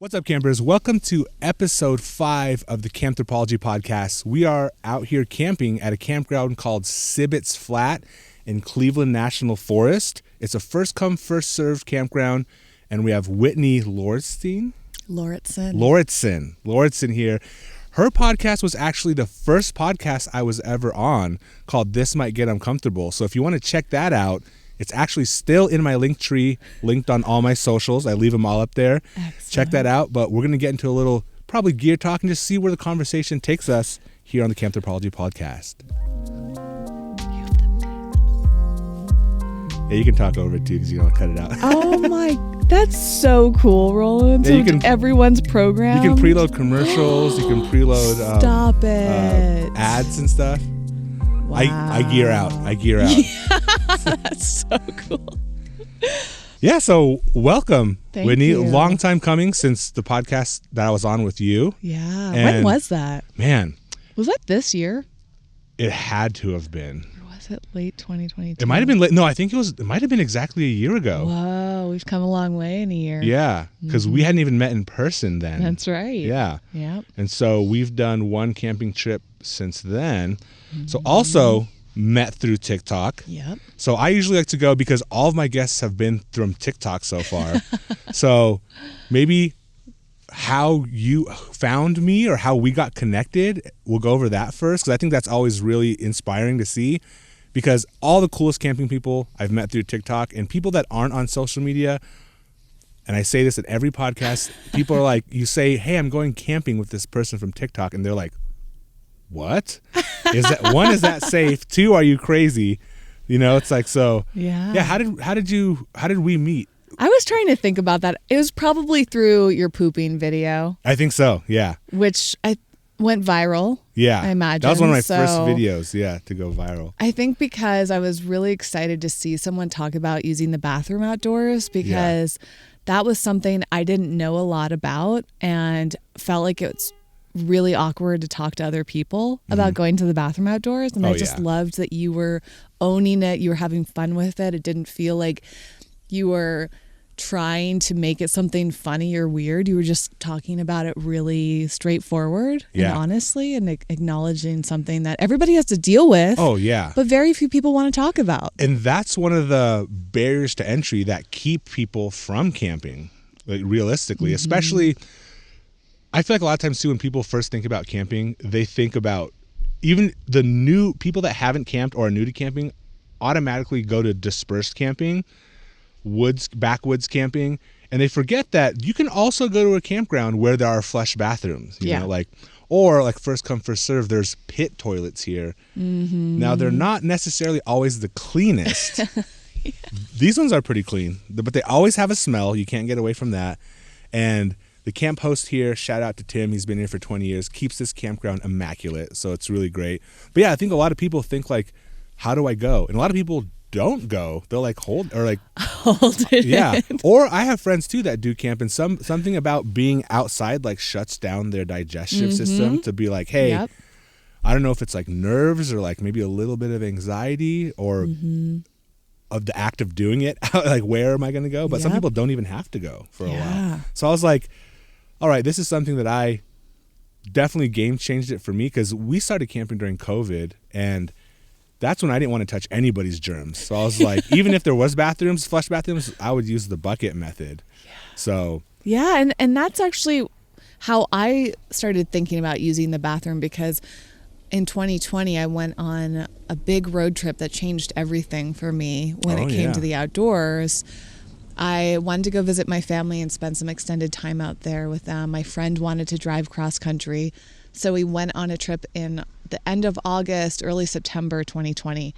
What's up, campers? Welcome to episode 5 of the Campthropology podcast. We are out here camping at a campground called Sibbetts Flat in Cleveland National Forest. It's a first come, first served campground, and we have Whitney Lauritsen here. Her podcast was actually the first podcast I was ever on, called This Might Get Uncomfortable. So if you want to check that out, it's actually still in my link tree, linked on all my socials. I leave them all up there. Excellent. Check that out. But we're going to get into a little, probably gear talk and just see where the conversation takes us here on the Campthropology podcast. Yeah, you can talk over it too because you don't cut it out. Oh my, that's so cool, Rolland. Yeah, you can, everyone's program. You can preload commercials. You can preload Stop it. Ads and stuff. Wow. I gear out. That's so cool. Yeah, so welcome, Thank Whitney. you. Long time coming since the podcast that I was on with you. Yeah. And when was that? Man. Was that this year? It had to have been. Or was it late 2022? It might have been late. No, I think it might have been exactly a year ago. Whoa, we've come a long way in a year. Yeah, because we hadn't even met in person then. That's right. Yeah. Yep. And so we've done one camping trip since then. So also met through TikTok. Yep. So I usually like to go because all of my guests have been from TikTok so far. So maybe how you found me or how we got connected, we'll go over that first, because I think that's always really inspiring to see, because all the coolest camping people I've met through TikTok, and people that aren't on social media, and I say this at every podcast, people are like, you say, hey, I'm going camping with this person from TikTok, and they're like, what? Is that safe? 2, are you crazy? You know, it's like, so yeah. How did we meet? I was trying to think about that. It was probably through your pooping video. I think so. Yeah. Which I went viral. Yeah. I imagine. That was one of my first videos. Yeah. To go viral. I think because I was really excited to see someone talk about using the bathroom outdoors, because that was something I didn't know a lot about, and felt like it's really awkward to talk to other people about going to the bathroom outdoors. And I just loved that you were owning it. You were having fun with it. It didn't feel like you were trying to make it something funny or weird. You were just talking about it really straightforward and honestly, and acknowledging something that everybody has to deal with. Oh, yeah. But very few people want to talk about. And that's one of the barriers to entry that keep people from camping, like realistically, especially. I feel like a lot of times too, when people first think about camping, they think about even the new people that haven't camped or are new to camping automatically go to dispersed camping, backwoods camping, and they forget that you can also go to a campground where there are flush bathrooms, you know, or first come, first serve, there's pit toilets here. Now, they're not necessarily always the cleanest. These ones are pretty clean, but they always have a smell. You can't get away from that. And the camp host here, shout out to Tim, he's been here for 20 years, keeps this campground immaculate, so it's really great. But yeah, I think a lot of people think like, how do I go? And a lot of people don't go. They'll like hold it. Yeah. Or I have friends too that do camp, and something about being outside like shuts down their digestive system to be like, hey, I don't know if it's like nerves or like maybe a little bit of anxiety or of the act of doing it. Like, where am I going to go? But some people don't even have to go for a while. So I was like, all right, this is something that I definitely game changed it for me, because we started camping during COVID, and that's when I didn't want to touch anybody's germs. So I was like, even if there was flush bathrooms, I would use the bucket method. So and that's actually how I started thinking about using the bathroom, because in 2020 I went on a big road trip that changed everything for me when it came to the outdoors. I wanted to go visit my family and spend some extended time out there with them. My friend wanted to drive cross country, so we went on a trip in the end of August, early September 2020.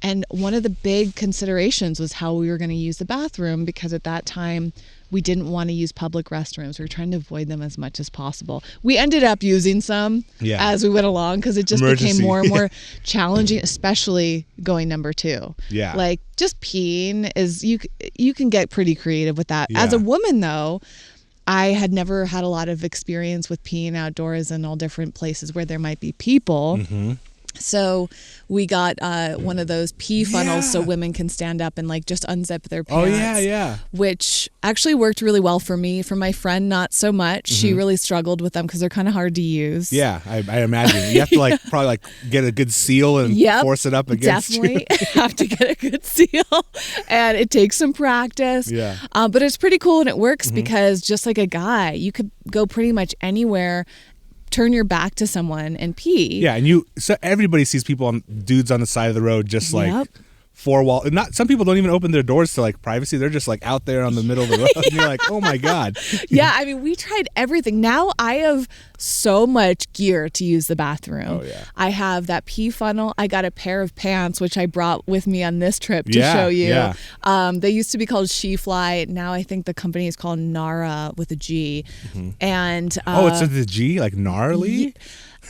And one of the big considerations was how we were going to use the bathroom, because at that time we didn't want to use public restrooms. We were trying to avoid them as much as possible. We ended up using some as we went along, because it just became more and more challenging, especially going number 2. Yeah. Like, just peeing is, you can get pretty creative with that. As a woman though, I had never had a lot of experience with peeing outdoors in all different places where there might be people. So we got one of those pee funnels so Yeah. women can stand up and like just unzip their pants. Oh yeah. Which actually worked really well for me. For my friend, not so much. She really struggled with them because they're kind of hard to use. Yeah, I imagine you have to like probably like get a good seal and force it up against. Definitely have to get a good seal, and it takes some practice. Yeah. But it's pretty cool and it works because just like a guy, you could go pretty much anywhere, turn your back to someone and pee. Yeah, and so everybody sees dudes on the side of the road just like four wall. Not some people don't even open their doors to like privacy. They're just like out there on the middle of the road, and you're like, oh my god. Yeah, I mean, we tried everything. Now I have so much gear to use the bathroom. Oh yeah. I have that pee funnel. I got a pair of pants which I brought with me on this trip to show you. Yeah. They used to be called She Fly. Now I think the company is called Nara with a G. And It's with the G, like gnarly.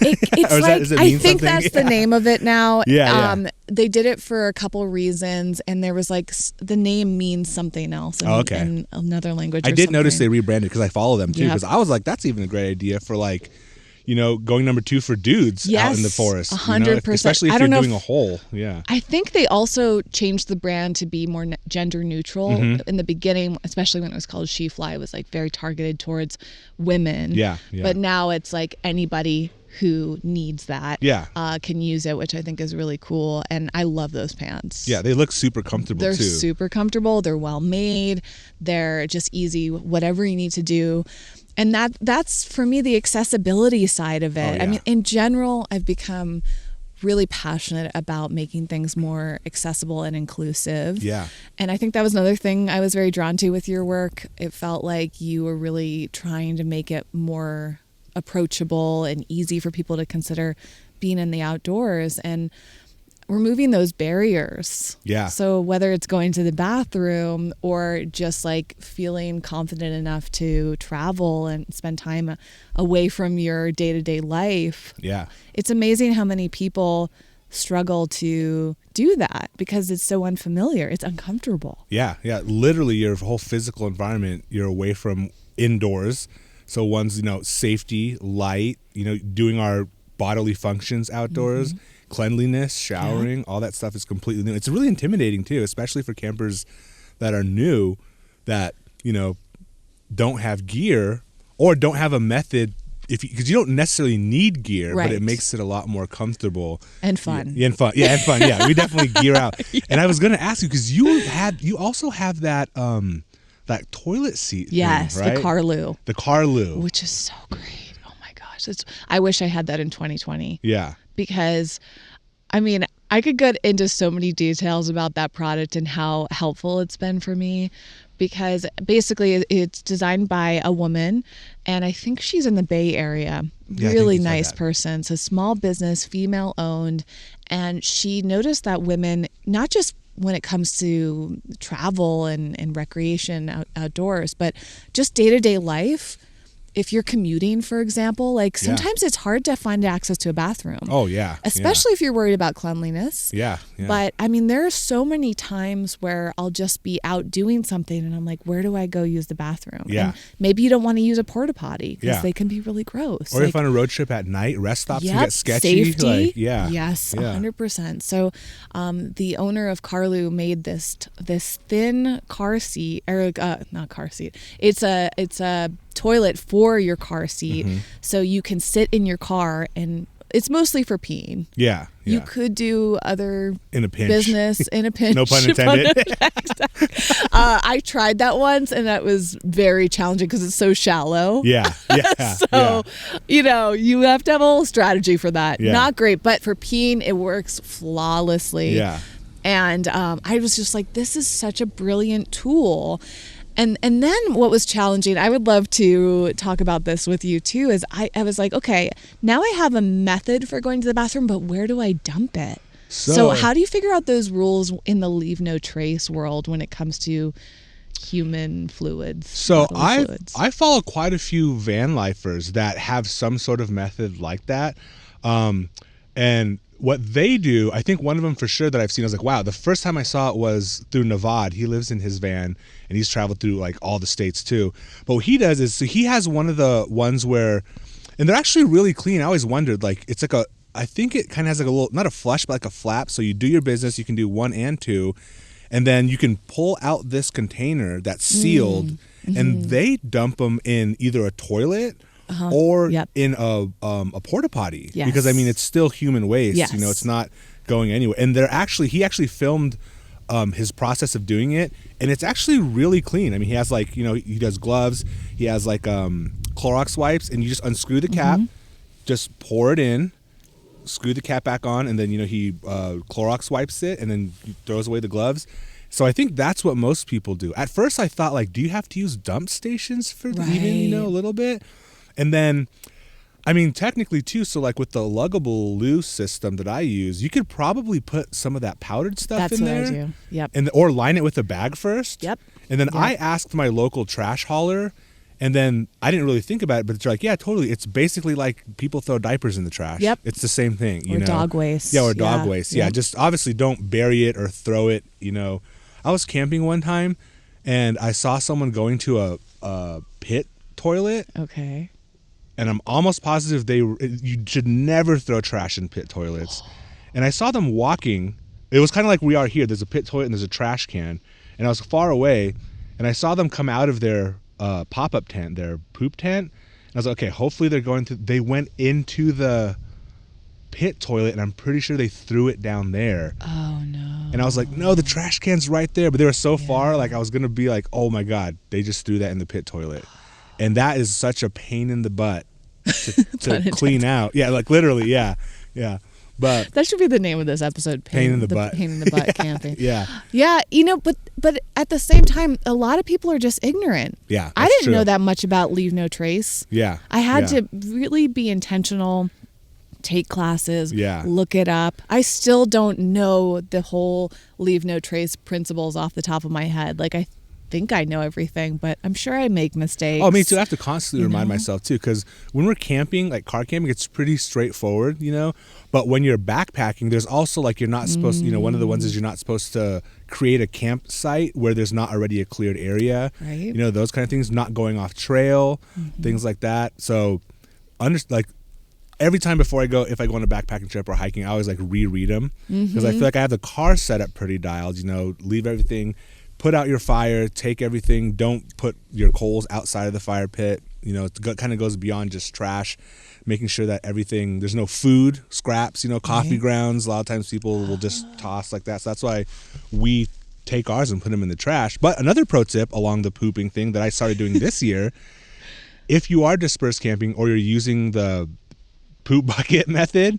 It's Or like, does it I mean think something? that's the name of it now. Yeah. They did it for a couple reasons, and there was like the name means something else in another language. I did notice they rebranded because I follow them too. Yep. Because I was like, that's even a great idea for like, going number 2 for dudes out in the forest. 100%. Especially if you're doing a hole. Yeah. I think they also changed the brand to be more gender neutral. In the beginning, especially when it was called She Fly, it was like very targeted towards women. Yeah. But now it's like anybody who needs that can use it, which I think is really cool. And I love those pants. Yeah, they look super comfortable They're too. super comfortable. They're well made. They're just easy, whatever you need to do. And that's for me the accessibility side of it. Oh, yeah. I mean, in general, I've become really passionate about making things more accessible and inclusive. Yeah. And I think that was another thing I was very drawn to with your work. It felt like you were really trying to make it more approachable and easy for people to consider being in the outdoors and removing those barriers. Yeah. So whether it's going to the bathroom or just like feeling confident enough to travel and spend time away from your day-to-day life. Yeah. It's amazing how many people struggle to do that because it's so unfamiliar. It's uncomfortable. Yeah. Yeah. Literally your whole physical environment, you're away from indoors. So one's, safety, light, doing our bodily functions outdoors, cleanliness, showering, all that stuff is completely new. It's really intimidating too, especially for campers that are new that, don't have gear or don't have a method because you don't necessarily need gear, but it makes it a lot more comfortable and fun. Yeah, and fun. Yeah, and fun. Yeah, we definitely gear out. And I was going to ask you because you also have that toilet seat. Yes, thing, right? the Carlu. The Carlu, which is so great. Oh my gosh, I wish I had that in 2020. Yeah, because I mean, I could get into so many details about that product and how helpful it's been for me. Because basically it's designed by a woman and I think she's in the Bay Area. Really nice person. It's a small business, female owned. And she noticed that women, not just when it comes to travel and recreation outdoors, but just day-to-day life. If you're commuting, for example, like sometimes it's hard to find access to a bathroom. Oh, yeah. Especially if you're worried about cleanliness. Yeah. But I mean, there are so many times where I'll just be out doing something and I'm like, where do I go use the bathroom? Yeah. And maybe you don't want to use a porta potty because they can be really gross. Or if on a road trip at night, rest stops can get sketchy. Safety. Yes, 100%. So the owner of Carlu made this thin car seat, or not car seat. It's a toilet for your car seat, so you can sit in your car, and it's mostly for peeing. Yeah. You could do other in a pinch. business in a pinch. No pun intended. I tried that once, and that was very challenging because it's so shallow. Yeah. So, you have to have a whole strategy for that. Yeah. Not great, but for peeing, it works flawlessly. Yeah. And I was just like, this is such a brilliant tool. And then what was challenging, I would love to talk about this with you too, is I was like, okay, now I have a method for going to the bathroom, but where do I dump it? So how do you figure out those rules in the leave no trace world when it comes to human fluids? So I follow quite a few van lifers that have some sort of method like that. And what they do, I think one of them for sure that I've seen, I was like, wow, the first time I saw it was through Navad. He lives in his van and he's traveled through like all the states too. But what he does is, so he has one of the ones where, and they're actually really clean. I always wondered, like, it's like I think it kind of has like a little, not a flush, but like a flap. So you do your business, you can do 1 and 2, and then you can pull out this container that's sealed, and they dump them in either a toilet or in a porta potty. Yes. Because I mean, it's still human waste. Yes. You know, it's not going anywhere. And he actually filmed his process of doing it, and it's actually really clean. I mean, he has like, you know, he does gloves, he has like Clorox wipes, and you just unscrew the cap, just pour it in, screw the cap back on, and then, you know, he Clorox wipes it, and then he throws away the gloves. So I think that's what most people do. At first I thought, like, do you have to use dump stations for even, you know, a little bit? And then, I mean, technically too, so like with the luggable loose system that I use, you could probably put some of that powdered stuff in there. That's what I do. Yep. Or line it with a bag first. Yep. And then I asked my local trash hauler, and then I didn't really think about it, but they're like, yeah, totally. It's basically like people throw diapers in the trash. Yep. It's the same thing. You know? Dog waste. Yeah, or dog waste. Yeah, just obviously don't bury it or throw it, you know. I was camping one time, and I saw someone going to a pit toilet. Okay. And I'm almost positive you should never throw trash in pit toilets. And I saw them walking. It was kind of like we are here. There's a pit toilet and there's a trash can. And I was far away, and I saw them come out of their pop-up tent, their poop tent. And I was like, okay, hopefully they went into the pit toilet, and I'm pretty sure they threw it down there. Oh, no. And I was like, no, the trash can's right there. But they were so far, like I was going to be like, oh my God, they just threw that in the pit toilet. And that is such a pain in the butt to clean out. Yeah, like literally, yeah. But that should be the name of this episode. Pain in the butt. Pain in the butt camping. Yeah. Yeah, you know, but at the same time, a lot of people are just ignorant. Yeah, I didn't know that much about Leave No Trace. Yeah. I had to really be intentional, take classes, look it up. I still don't know the whole Leave No Trace principles off the top of my head. Like, I think I know everything, but I'm sure I make mistakes. Oh, me too. I have to constantly remind myself too, because when we're camping, like car camping, it's pretty straightforward, you know. But when you're backpacking, there's also like you're not supposed to, you know, one of the ones is you're not supposed to create a campsite where there's not already a cleared area. Right. You know, those kind of things, not going off trail, things like that. So like every time if I go on a backpacking trip or hiking, I always like reread them, because I feel like I have the car set up pretty dialed, you know, leave everything, put out your fire, take everything, don't put your coals outside of the fire pit. You know, it kind of goes beyond just trash, making sure that everything, there's no food, scraps, you know, coffee grounds. A lot of times people will just toss like that. So that's why we take ours and put them in the trash. But another pro tip along the pooping thing that I started doing this year, if you are dispersed camping or you're using the poop bucket method,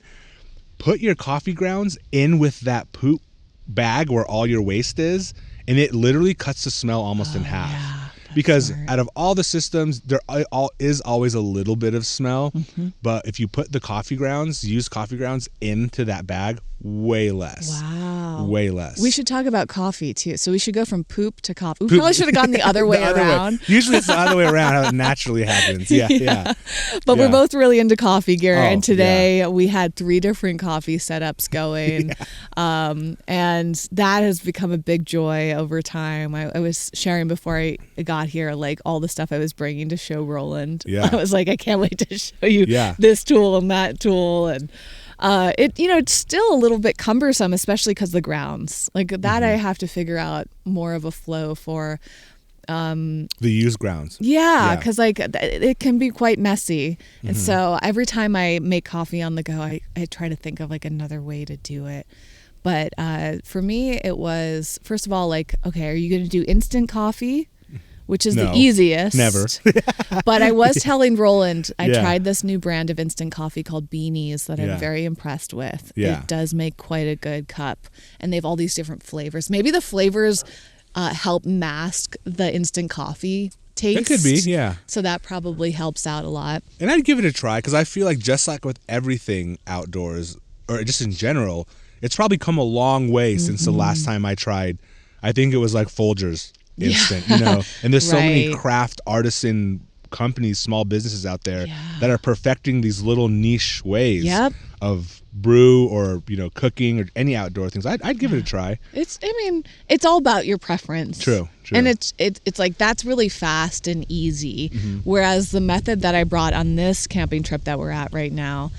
put your coffee grounds in with that poop bag where all your waste is, and it literally cuts the smell almost in half. Yeah, because out of all the systems, there is always a little bit of smell, but if you put the used coffee grounds into that bag, way less. Wow. Way less. We should talk about coffee too. So we should go from poop to coffee. We probably should have gone the other way around. Usually it's the other way around, how it naturally happens. Yeah. But we're both really into coffee, Garrett. And today we had 3 different coffee setups going. And that has become a big joy over time. I was sharing before I got here, like all the stuff I was bringing to show Rolland. Yeah. I was like, I can't wait to show you this tool and that tool. And it's still a little bit cumbersome, especially because the grounds like that. I have to figure out more of a flow for the used grounds. Yeah, because like it can be quite messy, and so every time I make coffee on the go, I try to think of like another way to do it. But for me, it was, first of all, like, okay, are you going to do instant coffee? Which is the easiest. Never. But I was telling Rolland, I tried this new brand of instant coffee called Beanies that I'm very impressed with. Yeah. It does make quite a good cup. And they have all these different flavors. Maybe the flavors help mask the instant coffee taste. It could be, yeah. So that probably helps out a lot. And I'd give it a try, because I feel like just like with everything outdoors, or just in general, it's probably come a long way since the last time I tried. I think it was like Folgers instant, you know, and there's so many craft artisan companies, small businesses out there that are perfecting these little niche ways of brew or, you know, cooking or any outdoor things. I'd give it a try. It's all about your preference. True. And it's like that's really fast and easy. Whereas the method that I brought on this camping trip that we're at right now,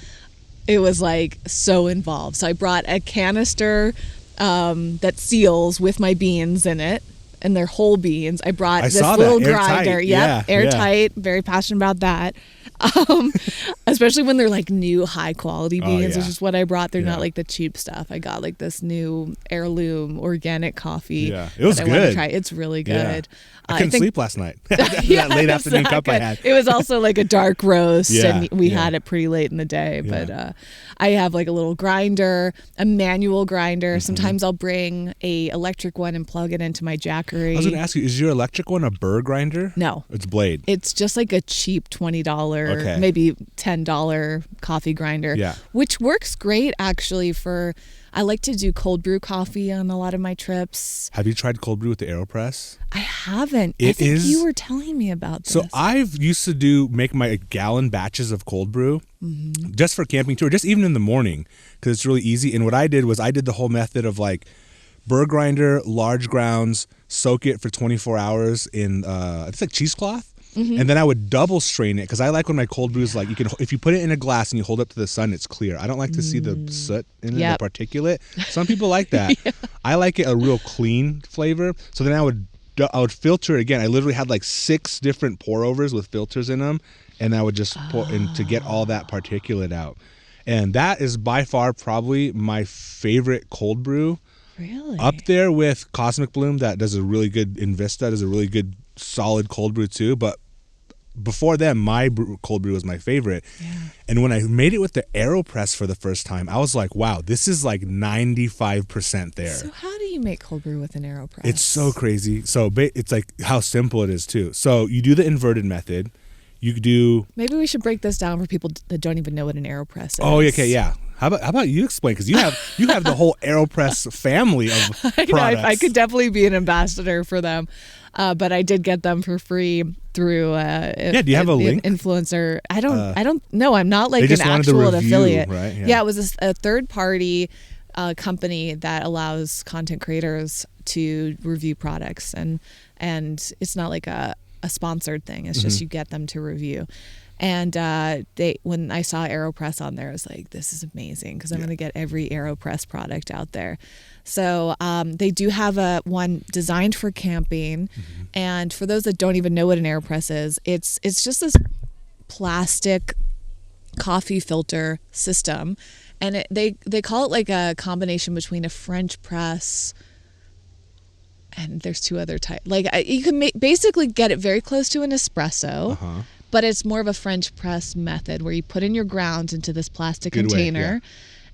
it was like so involved. So I brought a canister that seals with my beans in it, and they're whole beans. I brought this little grinder. Yep, airtight. Very passionate about that. Especially when they're like new high quality beans, which is what I brought. They're not like the cheap stuff. I got like this new heirloom organic coffee. Yeah, it was that good. I want to try. It's really good. I couldn't sleep last night. That late afternoon cup I had. It was also like a dark roast, and we had it pretty late in the day. But I have like a little grinder, a manual grinder. Sometimes I'll bring a electric one and plug it into my Jackery. I was going to ask you, is your electric one a burr grinder? No. It's blade. It's just like a cheap $20, maybe $10 coffee grinder, which works great actually for... I like to do cold brew coffee on a lot of my trips. Have you tried cold brew with the AeroPress? I haven't. I think you were telling me about this. So I've used to make my gallon batches of cold brew just for camping too, or just even in the morning because it's really easy. And what I did was I did the whole method of like burr grinder, large grounds, soak it for 24 hours in it's like cheesecloth. And then I would double strain it because I like when my cold brew is like, you can, if you put it in a glass and you hold it up to the sun, it's clear. I don't like to see the soot in it, the particulate. Some people like that. I like it a real clean flavor. So then I would filter it again. I literally had like 6 different pour overs with filters in them, and I would just pour in to get all that particulate out. And that is by far probably my favorite cold brew. Really? Up there with Cosmic Bloom, that does a really good, Invista does a really good solid cold brew too, but before then, my cold brew was my favorite. And when I made it with the AeroPress for the first time, I was like, wow, this is like 95% there. So how do you make cold brew with an AeroPress? It's so crazy. So it's like how simple it is too. So you do the inverted method. You do... Maybe we should break this down for people that don't even know what an AeroPress is. Oh, okay, yeah. How about you explain? Because you have the whole AeroPress family of products. I could definitely be an ambassador for them. But I did get them for free through do you have a link? Influencer. I don't know. I'm not like an actual affiliate. Right? Yeah, it was a third party company that allows content creators to review products, and it's not like a sponsored thing. It's just you get them to review. And when I saw AeroPress on there, I was like, this is amazing because I'm going to get every AeroPress product out there. So they do have one designed for camping. And for those that don't even know what an AeroPress is, it's just this plastic coffee filter system. And they call it like a combination between a French press and there's 2 other types. Like you can basically get it very close to an espresso. But it's more of a French press method where you put in your grounds into this plastic container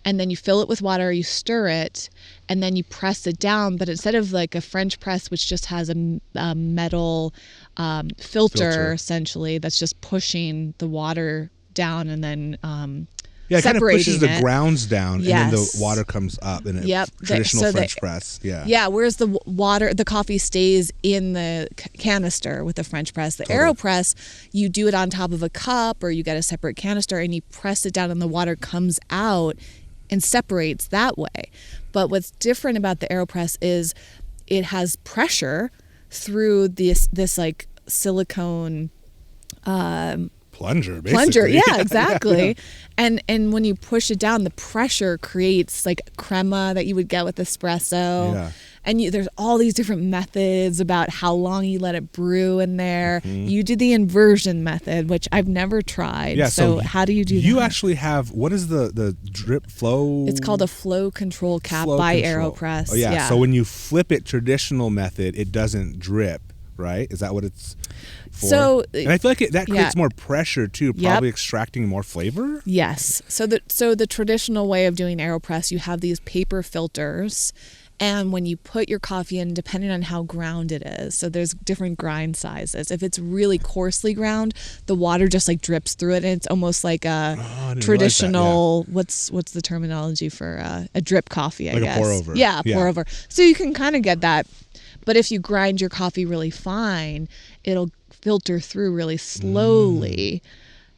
and then you fill it with water, you stir it, and then you press it down. But instead of like a French press, which just has a metal filter essentially that's just pushing the water down and then it kind of pushes the grounds down and then the water comes up in a traditional French press. Whereas the coffee stays in the canister with the French press. The AeroPress, you do it on top of a cup or you get a separate canister and you press it down and the water comes out and separates that way. But what's different about the AeroPress is it has pressure through this like silicone plunger, basically. Exactly. And when you push it down, the pressure creates like crema that you would get with espresso. And there's all these different methods about how long you let it brew in there. You do the inversion method, which I've never tried. So how do you do that? You actually have, what is the drip flow? It's called a flow control cap by AeroPress. Oh, yeah. So when you flip it traditional method, it doesn't drip, right? Is that what it's for? So, and I feel like that creates more pressure too, probably extracting more flavor. Yes. So the traditional way of doing AeroPress, you have these paper filters. And when you put your coffee in, depending on how ground it is, so there's different grind sizes. If it's really coarsely ground, the water just like drips through it, and it's almost like a traditional. What's the terminology for a drip coffee? I guess. A pour over. Yeah, pour over. So you can kind of get that. But if you grind your coffee really fine, it'll filter through really slowly.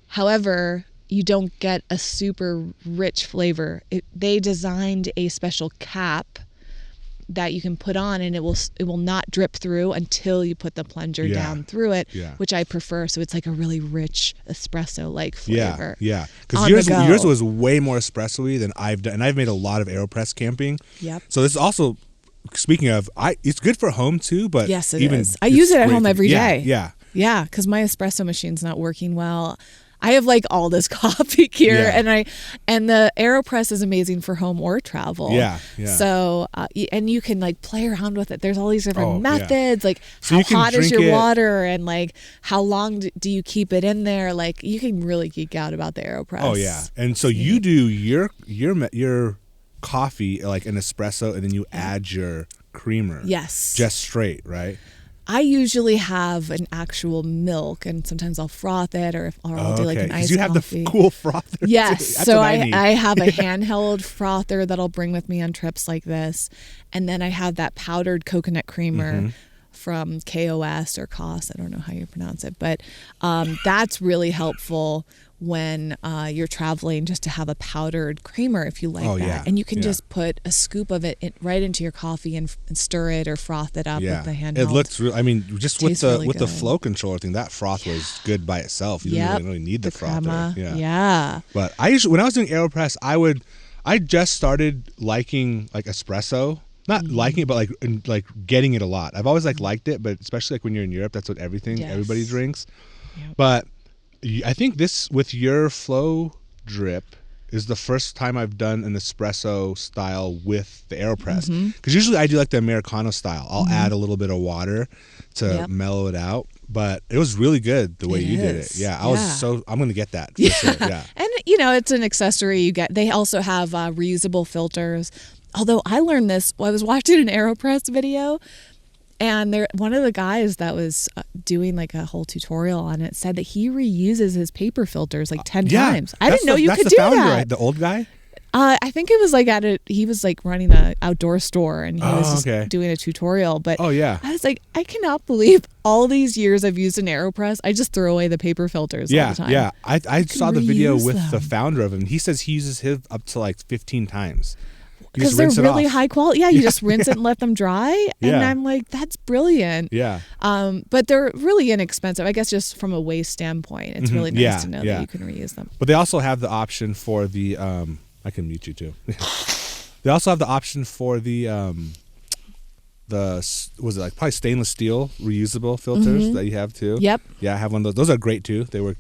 However, you don't get a super rich flavor. They designed a special cap that you can put on, and it will not drip through until you put the plunger down through it, which I prefer. So it's like a really rich espresso-like flavor. Yeah. Because yours was way more espresso-y than I've done, and I've made a lot of AeroPress camping. Yep. So this is also, speaking of, it's good for home too, but yes, it is. I use it at home every day. Yeah, because my espresso machine's not working well. I have like all this coffee gear, and the AeroPress is amazing for home or travel. Yeah. So and you can like play around with it. There's all these different methods, like so how hot is your water, and like how long do you keep it in there? Like you can really geek out about the AeroPress. Oh yeah, and so you do your coffee like an espresso, and then you add your creamer. Yes, just straight, right? I usually have an actual milk, and sometimes I'll froth it, or I'll do like an iced coffee. You have the cool frother. Yes, so I have a handheld frother that I'll bring with me on trips like this, and then I have that powdered coconut creamer from KOS or COS. I don't know how you pronounce it, but that's really helpful when you're traveling, just to have a powdered creamer if you like that. And you can just put a scoop of it right into your coffee and stir it or froth it up with the handheld. It looks real. I mean, just with the flow controller thing, that froth was good by itself. You didn't really need the frother. Yeah. But when I was doing AeroPress, I just started liking like espresso. Not liking it, but like getting it a lot. I've always liked it, but especially like when you're in Europe, that's what everybody drinks. Yep. But I think this with your flow drip is the first time I've done an espresso style with the AeroPress. Because usually I do like the Americano style. I'll add a little bit of water to mellow it out. But it was really good the way you did it. Yeah, I'm going to get that for sure. Yeah. And it's an accessory you get. They also have reusable filters. Although I learned this, I was watching an AeroPress video, and one of the guys that was doing like a whole tutorial on it said that he reuses his paper filters like 10 times. I didn't know you could do that. That's the founder, right? The old guy? I think it was like he was like running an outdoor store, and he was just doing a tutorial. But I was like, I cannot believe all these years I've used an AeroPress, I just throw away the paper filters all the time. Yeah, I saw the video with the founder of him. He says he uses his up to like 15 times. Because they're really high quality. Yeah, you just rinse it and let them dry. And I'm like, that's brilliant. Yeah. But they're really inexpensive. I guess just from a waste standpoint, it's really nice to know that you can reuse them. But they also have the option for the I can mute you too. They also have the option for the was it like probably stainless steel reusable filters that you have too? Yep. Yeah, I have one of those. Those are great too. They were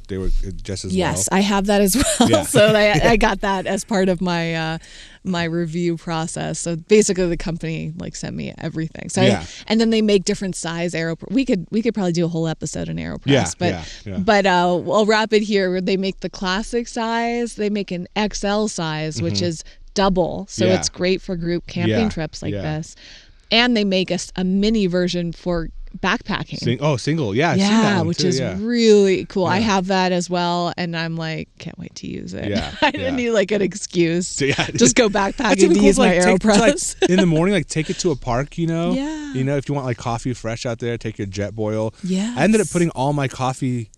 just as well. Yes, I have that as well. Yeah. So I got that as part of my my review process. So basically the company like sent me everything. So and then they make different size AeroPress. We could probably do a whole episode on AeroPress. But I'll wrap it here. They make the classic size. They make an XL size, which is double. So it's great for group camping trips like this. And they make a mini version for backpacking. Single. Yeah, I've yeah, seen that one which too, is really cool. I have that as well, and I'm like, can't wait to use it. Yeah, I didn't need like an excuse. Just go backpacking to use my AeroPress. In the morning, like take it to a park, Yeah. If you want like coffee fresh out there, take your jet boil. Yeah. I ended up putting all my coffee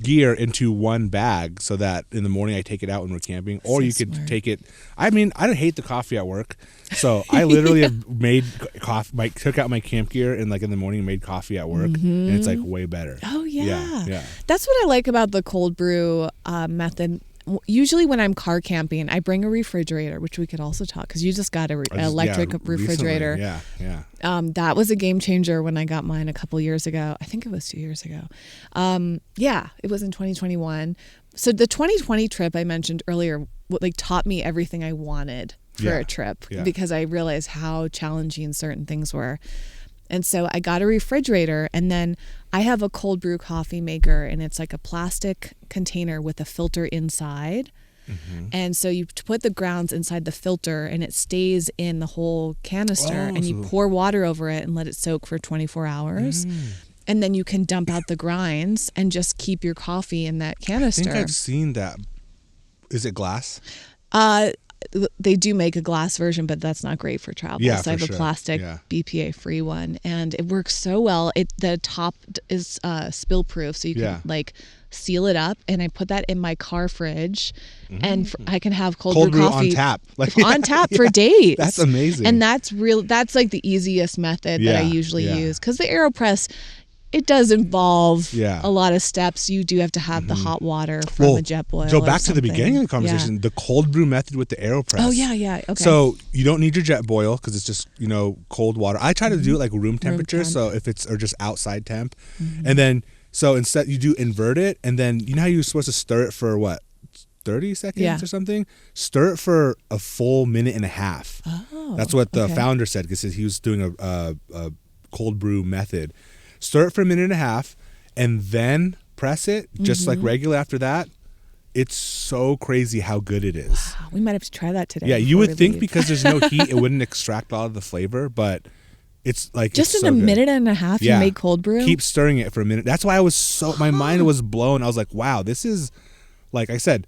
gear into one bag so that in the morning I take it out when we're camping, or you could take it. I mean, I don't hate the coffee at work, so I literally have made coffee. Took out my camp gear and like in the morning made coffee at work, and it's like way better. Oh yeah. That's what I like about the cold brew method. Usually when I'm car camping, I bring a refrigerator, which we could also talk, because you just got an electric refrigerator. Yeah. That was a game changer when I got mine a couple years ago. I think it was 2 years ago. It was in 2021. So the 2020 trip I mentioned earlier taught me everything I wanted for a trip, because I realized how challenging certain things were. And so I got a refrigerator, and then I have a cold brew coffee maker, and it's like a plastic container with a filter inside. And so you put the grounds inside the filter, and it stays in the whole canister, and you pour water over it and let it soak for 24 hours. And then you can dump out the grinds and just keep your coffee in that canister. I think I've seen that. Is it glass? they do make a glass version, but that's not great for travel. Yeah, so I have for a plastic BPA free one, and it works so well. The top is spill proof, so you can like seal it up, and I put that in my car fridge, and I can have cold brew coffee on tap, on tap for days. That's amazing. And that's like the easiest method that I usually use, because the AeroPress, it does involve a lot of steps. You do have to have the hot water from a jet boil. So back to the beginning of the conversation, the cold brew method with the AeroPress. Oh, yeah. Okay. So you don't need your jet boil because it's just, cold water. I try to do it like room temperature. So if it's, or just outside temp. And then, so instead you do invert it. And then, you know how you're supposed to stir it for what? 30 seconds or something? Stir it for a full minute and a half. Oh, that's what the founder said, because he was doing a cold brew method. Stir it for a minute and a half, and then press it just like regular after that. It's so crazy how good it is. Wow, we might have to try that today. Yeah, you would think because there's no heat, it wouldn't extract all of the flavor, but it's like just it's in so a good. minute and a half you make cold brew? Keep stirring it for a minute. That's why I was my mind was blown. I was like, wow, this is, like I said,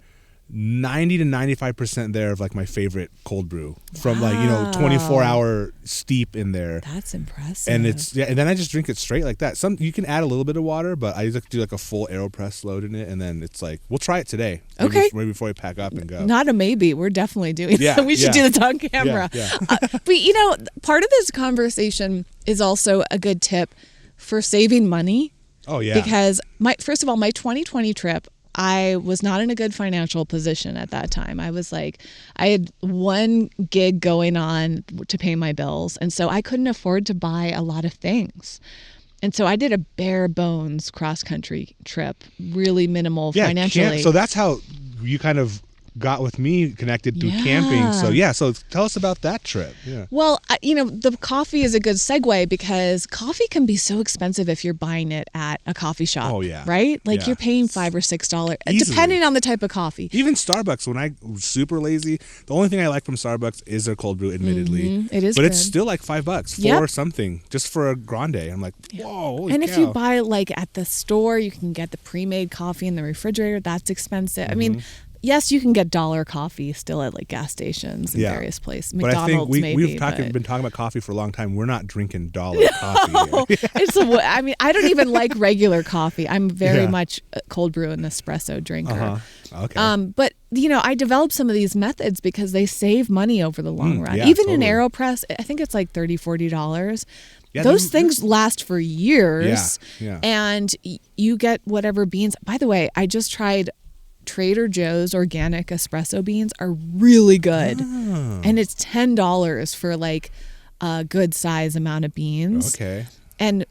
90 to 95% there of like my favorite cold brew from 24-hour steep in there. That's impressive. And it's and then I just drink it straight like that. You can add a little bit of water, but I just do like a full AeroPress load in it, and then it's like, we'll try it today. Maybe before we pack up and go. Not a maybe. We're definitely doing that. We should do this on camera. But part of this conversation is also a good tip for saving money. Oh yeah. Because first of all, my 2020 trip, I was not in a good financial position at that time. I had one gig going on to pay my bills, and so I couldn't afford to buy a lot of things. And so I did a bare bones cross-country trip, really minimal financially. So that's how you kind of got with me connected through camping. So tell us about that trip. Yeah. Well, the coffee is a good segue, because coffee can be so expensive if you're buying it at a coffee shop. Oh yeah. Right? Like you're paying $5 or $6 depending on the type of coffee. Even Starbucks, when I was super lazy, the only thing I like from Starbucks is their cold brew, admittedly. It is, but good. It's still like $5 for something, just for a grande. I'm like, whoa, holy And cow. if you buy like at the store, you can get the pre-made coffee in the refrigerator. That's expensive. I mean, yes, you can get dollar coffee still at like gas stations and various places. McDonald's, but I think we've been talking about coffee for a long time. We're not drinking dollar coffee here. I don't even like regular coffee. I'm very much a cold brew and espresso drinker. Okay. But I developed some of these methods because they save money over the long run. Even in AeroPress, I think it's like $30, $40. Yeah, those things last for years. And you get whatever beans. By the way, I just tried Trader Joe's organic espresso beans are really good. And it's $10 for like a good size amount of beans. Okay. And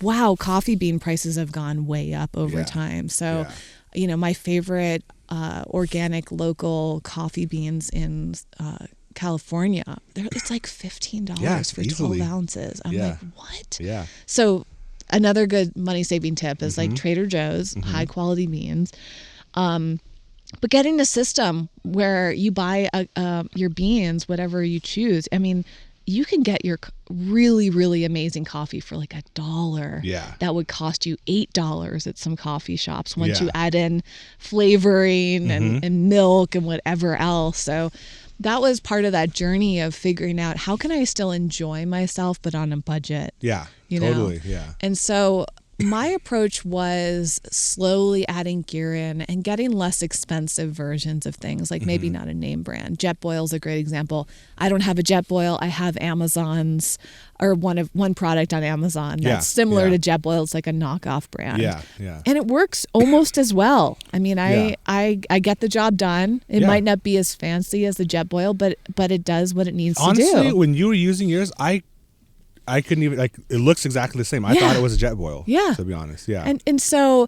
wow, coffee bean prices have gone way up over time. So, my favorite organic local coffee beans in California, it's like $15 for 12 ounces. I'm like, what? Yeah. So another good money saving tip is like Trader Joe's, high quality beans. But getting a system where you buy your beans, whatever you choose. I mean, you can get your really, really amazing coffee for like $1. Yeah. That would cost you $8 at some coffee shops once you add in flavoring and milk and whatever else. So that was part of that journey of figuring out how can I still enjoy myself, but on a budget. Yeah, totally. Yeah. And so my approach was slowly adding gear in and getting less expensive versions of things, like maybe not a name brand. Jet Boil is a great example. I don't have a Jet Boil. I have Amazon's, or one product on Amazon that's similar to Jet Boil. It's like a knockoff brand. Yeah. And it works almost as well. I mean, I get the job done. It might not be as fancy as the Jet Boil, but it does what it needs to do. Honestly, when you were using yours, I couldn't even, like, it looks exactly the same. I thought it was a Jet Boil, to be honest. Yeah. And so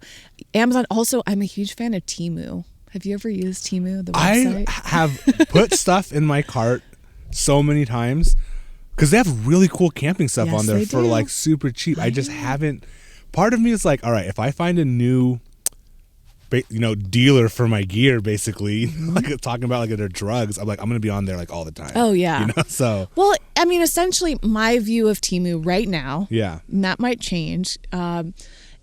Amazon, also, I'm a huge fan of Temu. Have you ever used Temu, the website? I have put stuff in my cart so many times because they have really cool camping stuff on there for like super cheap. I just haven't. Part of me is like, all right, if I find a new dealer for my gear, basically, like talking about like their drugs, I'm like, I'm gonna be on there like all the time. Oh yeah. So well, I mean, essentially, my view of Temu right now, and that might change,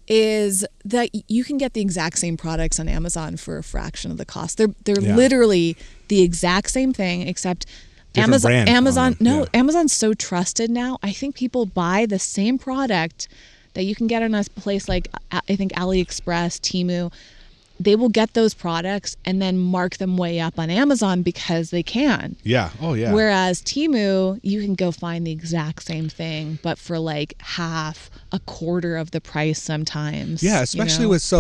is that you can get the exact same products on Amazon for a fraction of the cost. They're Yeah. literally the exact same thing, except Different brand on Amazon. them. No, Yeah. Amazon's so trusted now. I think people buy the same product that you can get on a place like I think AliExpress, Temu. They will get those products and then mark them way up on Amazon because they can. Yeah. Oh, yeah. Whereas Temu, you can go find the exact same thing, but for like half, a quarter of the price sometimes. Yeah, especially with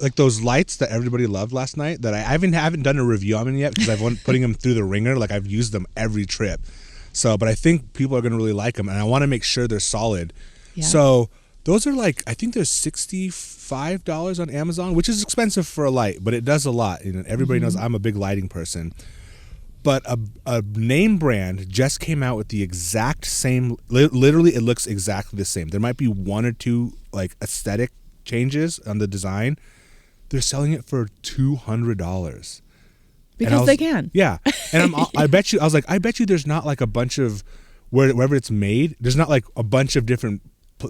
like those lights that everybody loved last night that I haven't done a review on them yet because I've been putting them through the ringer. Like I've used them every trip. So, but I think people are going to really like them, and I want to make sure they're solid. Yeah. So those are like, I think they're $65 on Amazon, which is expensive for a light, but it does a lot. You know, everybody knows I'm a big lighting person. But a name brand just came out with the exact same, literally it looks exactly the same. There might be one or two like aesthetic changes on the design. They're selling it for $200. Because they can. Yeah. And I bet you there's not like a bunch of, wherever it's made, there's not like a bunch of different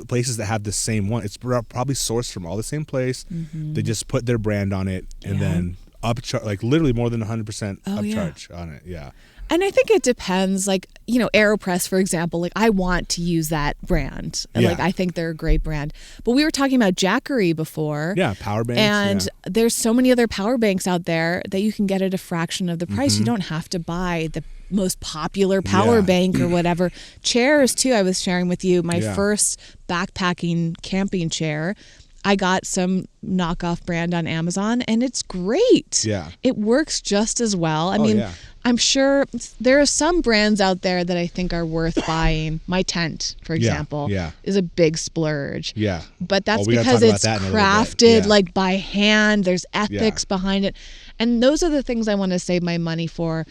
places that have the same one. It's probably sourced from all the same place. They just put their brand on it and then upcharge, like literally more than 100% upcharge on it. Yeah. And I think it depends, like, you know, AeroPress, for example, like I want to use that brand. Yeah. Like I think they're a great brand. But we were talking about Jackery before. Yeah, power banks. And there's so many other power banks out there that you can get at a fraction of the price. You don't have to buy the most popular power bank or whatever. Chairs too, I was sharing with you, my first backpacking camping chair. I got some knockoff brand on Amazon and it's great. Yeah. It works just as well. I mean, I'm sure there are some brands out there that I think are worth buying. My tent, for example, is a big splurge. Yeah. But that's because it's crafted like by hand. There's ethics behind it. And those are the things I want to save my money for.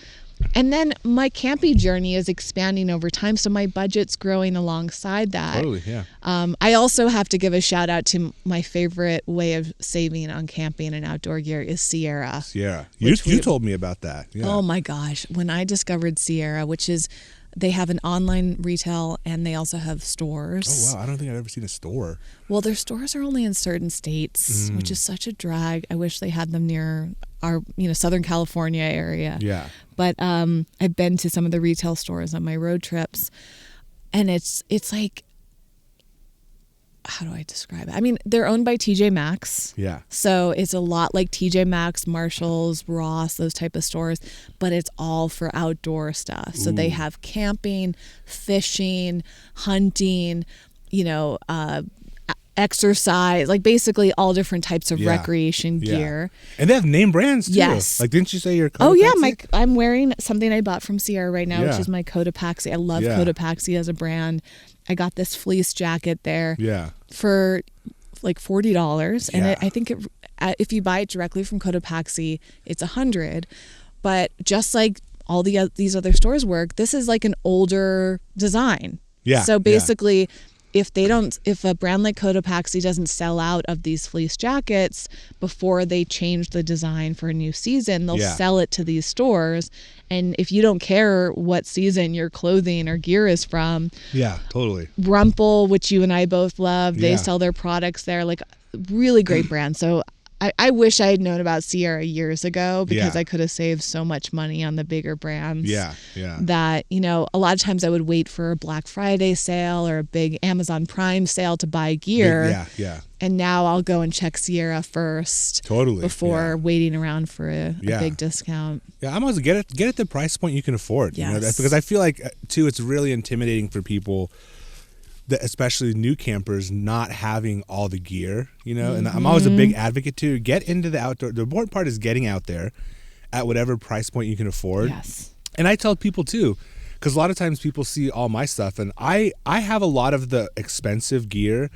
And then my camping journey is expanding over time, so my budget's growing alongside that. Totally, yeah. I also have to give a shout out to my favorite way of saving on camping and outdoor gear is Sierra. Sierra. You told me about that. Yeah. Oh my gosh. When I discovered Sierra, which is, they have an online retail and they also have stores. Oh, wow. I don't think I've ever seen a store. Well, their stores are only in certain states, which is such a drag. I wish they had them near our, Southern California area. Yeah. But I've been to some of the retail stores on my road trips, and it's like, how do I describe it? I mean, they're owned by TJ Maxx. Yeah. So it's a lot like TJ Maxx, Marshalls, Ross, those type of stores, but it's all for outdoor stuff. So they have camping, fishing, hunting, exercise, like basically all different types of recreation gear. And they have name brands too. Yes. Like, didn't you say your Cotopaxi? Oh yeah, I'm wearing something I bought from Sierra right now, which is my Cotopaxi. I love Cotopaxi as a brand. I got this fleece jacket there for like $40, and I think if you buy it directly from Cotopaxi, it's $100. But just like all these other stores work, this is like an older design. Yeah. So basically, if a brand like Cotopaxi doesn't sell out of these fleece jackets before they change the design for a new season, they'll sell it to these stores. And if you don't care what season your clothing or gear is from, totally. Rumpel, which you and I both love, they sell their products there, like really great brand. So I wish I had known about Sierra years ago because I could have saved so much money on the bigger brands. Yeah, yeah. That, a lot of times I would wait for a Black Friday sale or a big Amazon Prime sale to buy gear. Yeah. And now I'll go and check Sierra first. Totally. Before waiting around for a big discount. Yeah, I'm always get it the price point you can afford. Yes. Because I feel like, too, it's really intimidating for people, especially new campers, not having all the gear, and I'm always a big advocate to get into the outdoor. The important part is getting out there at whatever price point you can afford. Yes. And I tell people too, because a lot of times people see all my stuff, and I have a lot of the expensive gear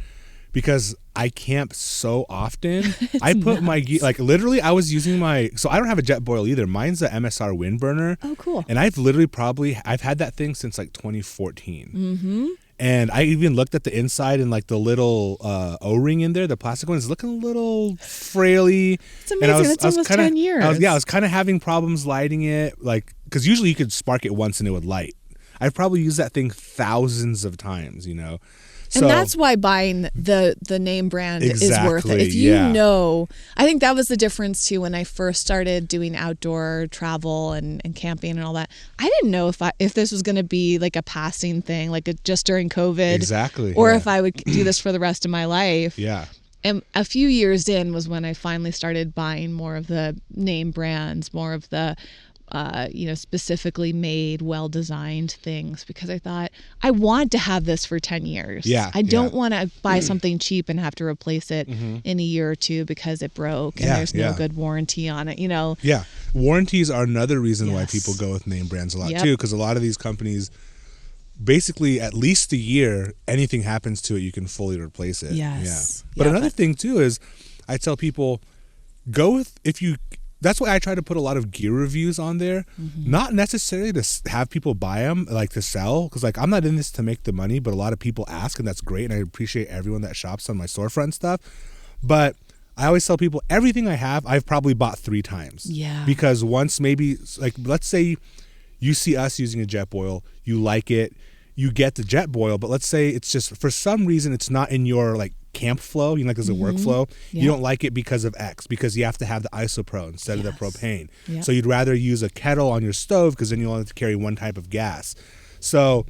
because I camp so often. I put my gear, like literally I was using so I don't have a jet boil either. Mine's a MSR wind burner. Oh, cool. And I've had that thing since like 2014. Mm-hmm. And I even looked at the inside, and like the little O-ring in there, the plastic one is looking a little fraily. It's amazing. It's almost 10 years. I was kind of having problems lighting it, like, because usually you could spark it once and it would light. I've probably used that thing thousands of times, So, and that's why buying the name brand is worth it. If you know, I think that was the difference too when I first started doing outdoor travel and camping and all that. I didn't know if this was going to be like a passing thing, like just during COVID, or if I would do this for the rest of my life. Yeah. And a few years in was when I finally started buying more of the name brands, more of the specifically made, well-designed things, because I thought I want to have this for 10 years. Yeah. I don't want to buy something cheap and have to replace it in a year or two because it broke and there's no good warranty on it, Yeah. Warranties are another reason why people go with name brands a lot too, because a lot of these companies, basically at least a year, anything happens to it, you can fully replace it. Yes. Yeah. But another thing too is I tell people, that's why I try to put a lot of gear reviews on there, not necessarily to have people buy them, like to sell, because like I'm not in this to make the money, but a lot of people ask, and that's great, and I appreciate everyone that shops on my storefront stuff. But I always tell people everything I have, I've probably bought 3 times. Yeah. Because once maybe, like let's say you see us using a Jetboil, you like it, you get the Jetboil, but let's say it's just for some reason it's not in your like camp flow, like as a workflow, you don't like it because of X, because you have to have the isopro instead of the propane. So you'd rather use a kettle on your stove because then you'll only have to carry one type of gas. So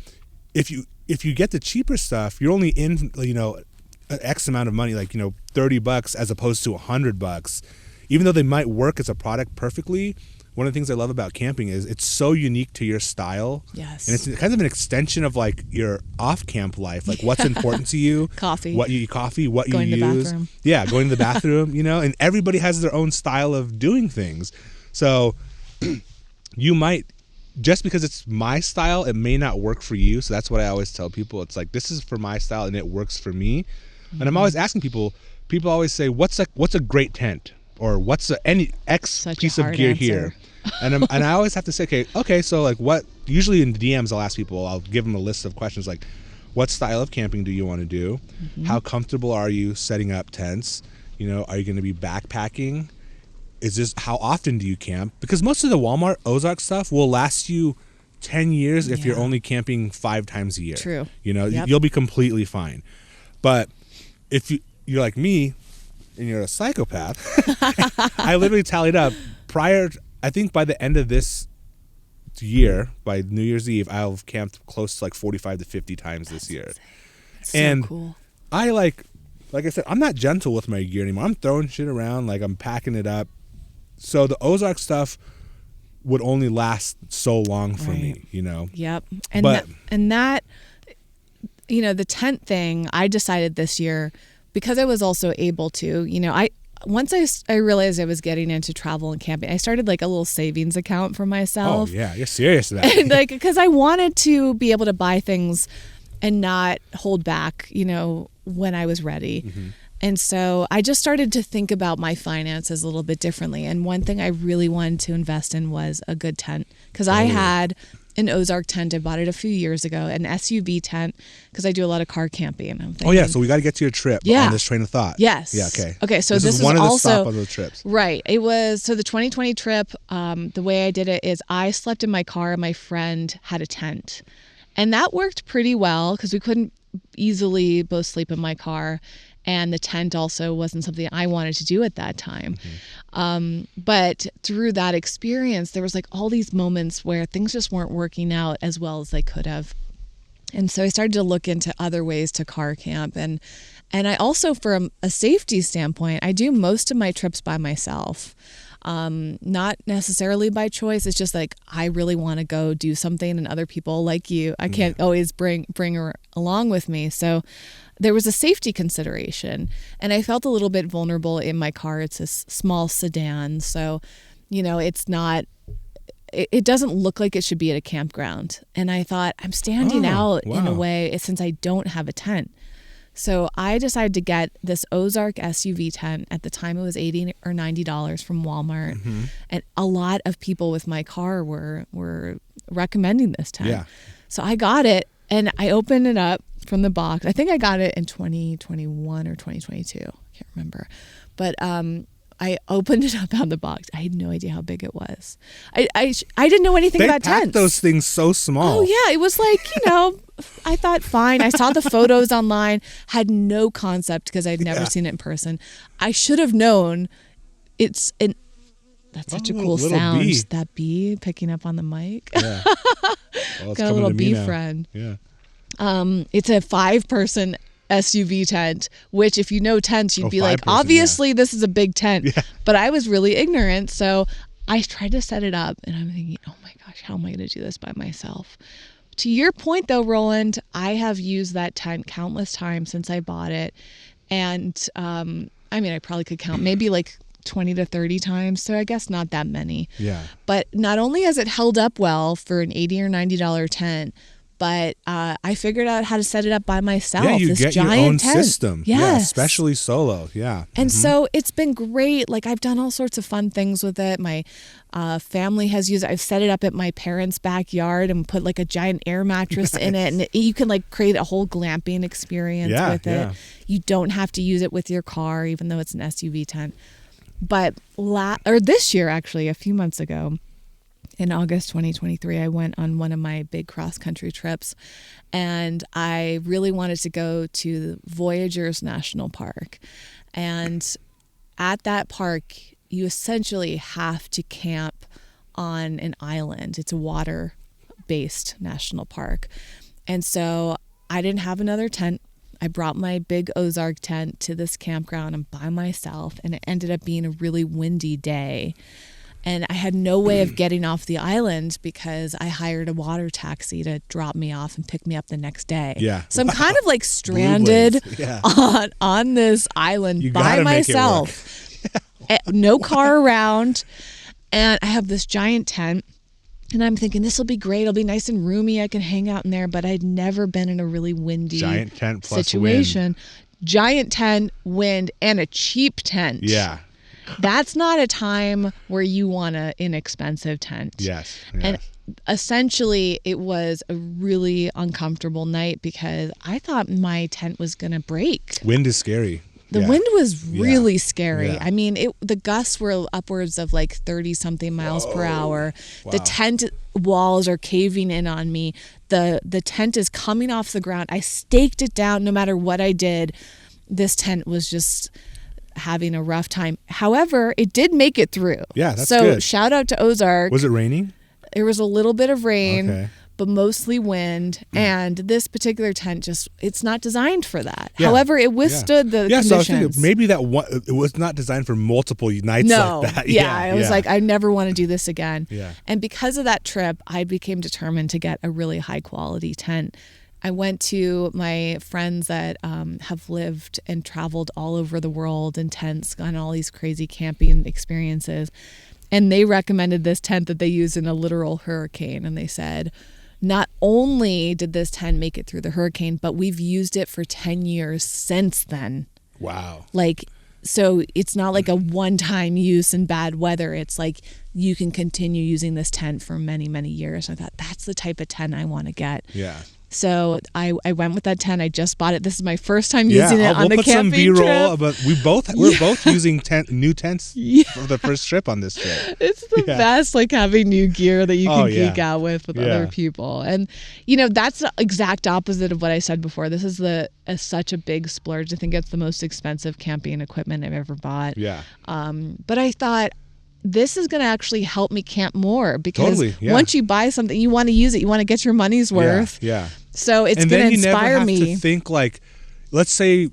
if you get the cheaper stuff, you're only in an X amount of money, like $30 as opposed to $100. Even though they might work as a product perfectly, one of the things I love about camping is it's so unique to your style. Yes. And it's kind of an extension of like your off-camp life, like what's important to you. Coffee. What you use. Going to the bathroom. Yeah, going to the bathroom, and everybody has their own style of doing things. So you might, just because it's my style, it may not work for you. So that's what I always tell people. It's like, this is for my style and it works for me. And I'm always asking people always say, what's a great tent? Or what's any X piece of gear here? And I always have to say, okay, so like what, usually in DMs I'll ask people, I'll give them a list of questions like, what style of camping do you want to do? How comfortable are you setting up tents? Are you going to be backpacking? How often do you camp? Because most of the Walmart Ozark stuff will last you 10 years if you're only camping 5 times a year. True. You'll be completely fine. But if you're like me, and you're a psychopath, I literally tallied up I think by the end of this year, by New Year's Eve, I'll have camped close to like 45 to 50 times this year. And so cool. I like I said, I'm not gentle with my gear anymore. I'm throwing shit around, like I'm packing it up. So the Ozark stuff would only last so long for me, Yep. And that the tent thing, I decided this year, because I was also able to, once I realized I was getting into travel and camping, I started like a little savings account for myself. Oh yeah, you're serious about it. And because I wanted to be able to buy things and not hold back, when I was ready. And so I just started to think about my finances a little bit differently. And one thing I really wanted to invest in was a good tent, because I had an Ozark tent. I bought it a few years ago, an SUV tent, because I do a lot of car camping. I'm thinking, so we got to get to your trip on this train of thought. Yes. Yeah, okay. Okay, so this is one also, of the stop on those trips. Right. It was, so the 2020 trip, the way I did it is I slept in my car and my friend had a tent. And that worked pretty well because we couldn't easily both sleep in my car. And the tent also wasn't something I wanted to do at that time. But through that experience, there was like all these moments where things just weren't working out as well as they could have. And so I started to look into other ways to car camp. And I also, from a safety standpoint, I do most of my trips by myself. Not necessarily by choice. It's just like, I really want to go do something, and other people like you, I can't always bring her along with me. So there was a safety consideration, and I felt a little bit vulnerable in my car. It's a small sedan. So, it's not, it doesn't look like it should be at a campground. And I thought, I'm standing out in a way since I don't have a tent. So I decided to get this Ozark SUV tent. At the time, it was $80 or $90 from Walmart. And a lot of people with my car were recommending this tent. Yeah. So I got it, and I opened it up from the box. I think I got it in 2021 or 2022. I can't remember. But I opened it up out of the box. I had no idea how big it was. I didn't know anything about tents. They packed those things so small. Oh yeah, it was like, I thought fine. I saw the photos online, had no concept because I'd never seen it in person. I should have known. That's such a cool sound. Bee. That bee picking up on the mic. Yeah. Well, got a little bee friend. Yeah. It's a 5-person SUV tent, which if you know tents, you'd be like, obviously this is a big tent. Yeah. But I was really ignorant. So I tried to set it up and I'm thinking, oh my gosh, how am I going to do this by myself? To your point though, Rolland, I have used that tent countless times since I bought it. And I probably could count maybe like 20 to 30 times. So I guess not that many. Yeah. But not only has it held up well for an $80 or $90 tent, but I figured out how to set it up by myself. Yeah, you this get giant your own tent. system. Yes. Yeah, especially solo. Yeah. And so it's been great. Like I've done all sorts of fun things with it. My family has used it. I've set it up at my parents' backyard and put like a giant air mattress in it. And you can like create a whole glamping experience with it. You don't have to use it with your car, even though it's an SUV tent. But this year, actually, a few months ago, in August 2023, I went on one of my big cross-country trips, and I really wanted to go to Voyageurs National Park. And at that park, you essentially have to camp on an island. It's a water-based national park. And so I didn't have another tent. I brought my big Ozark tent to this campground and by myself, and it ended up being a really windy day. And I had no way of getting off the island because I hired a water taxi to drop me off and pick me up the next day. Yeah. So I'm kind of like stranded on this island by myself. No car around. And I have this giant tent. And I'm thinking, this will be great. It'll be nice and roomy. I can hang out in there. But I'd never been in a really windy giant tent plus situation. Wind. Giant tent, wind, and a cheap tent. Yeah. That's not a time where you want an inexpensive tent. Yes. And essentially, it was a really uncomfortable night because I thought my tent was going to break. Wind is scary. The wind was really scary. Yeah. I mean, the gusts were upwards of like 30-something miles per hour. Wow. The tent walls are caving in on me. The tent is coming off the ground. I staked it down no matter what I did. This tent was just having a rough time. However, it did make it through. Yeah, that's so good. Shout out to Ozark. Was it raining? There was a little bit of rain, but mostly wind. And this particular tent it's not designed for that. Yeah. However, it withstood the conditions. So I was thinking maybe it was not designed for multiple nights like that. I was like, I never want to do this again. Yeah. And because of that trip, I became determined to get a really high quality tent. I went to my friends that have lived and traveled all over the world in tents, gone all these crazy camping experiences. And they recommended this tent that they used in a literal hurricane. And they said, not only did this tent make it through the hurricane, but we've used it for 10 years since then. Wow. So it's not like a one-time use in bad weather. It's like you can continue using this tent for many, many years. I thought that's the type of tent I want to get. Yeah. So I went with that tent. I just bought it. This is my first time using it on the camping trip. We'll put some B-roll, but we're both using new tents for the first trip on this trip. It's the best, like having new gear that you can geek out with other people. And that's the exact opposite of what I said before. This is such a big splurge. I think it's the most expensive camping equipment I've ever bought. Yeah. But I thought, this is going to actually help me camp more because once you buy something, you want to use it. You want to get your money's worth. Yeah. So it's going to inspire me. And then you never have to think like, let's say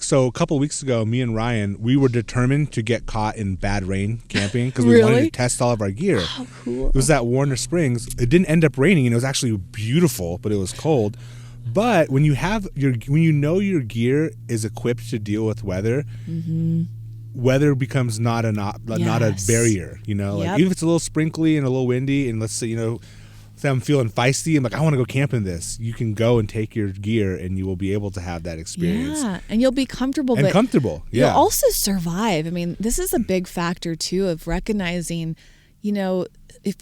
so a couple of weeks ago, me and Ryan, we were determined to get caught in bad rain camping because we wanted to test all of our gear. Oh, cool. It was at Warner Springs. It didn't end up raining and it was actually beautiful, but it was cold. But when you know your gear is equipped to deal with weather, weather becomes not a barrier, like even if it's a little sprinkly and a little windy, and let's say say I'm feeling feisty, I'm like, I want to go camp in this. You can go and take your gear and you will be able to have that experience. Yeah, and you'll be comfortable. You'll also survive. I mean, this is a big factor too of recognizing, if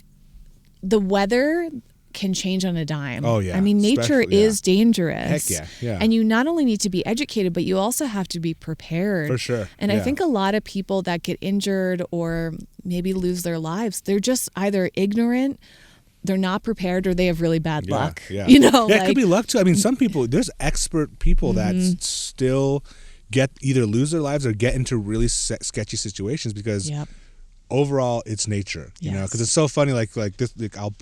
the weather can change on a dime. Oh, yeah. I mean, nature is dangerous. Heck yeah. And you not only need to be educated, but you also have to be prepared. For sure. And I think a lot of people that get injured or maybe lose their lives, they're just either ignorant, they're not prepared, or they have really bad luck. Yeah. You know, it could be luck too. I mean, some people, there's expert people that still either lose their lives or get into really sketchy situations because overall it's nature, you know, because it's so funny. Like this, I'll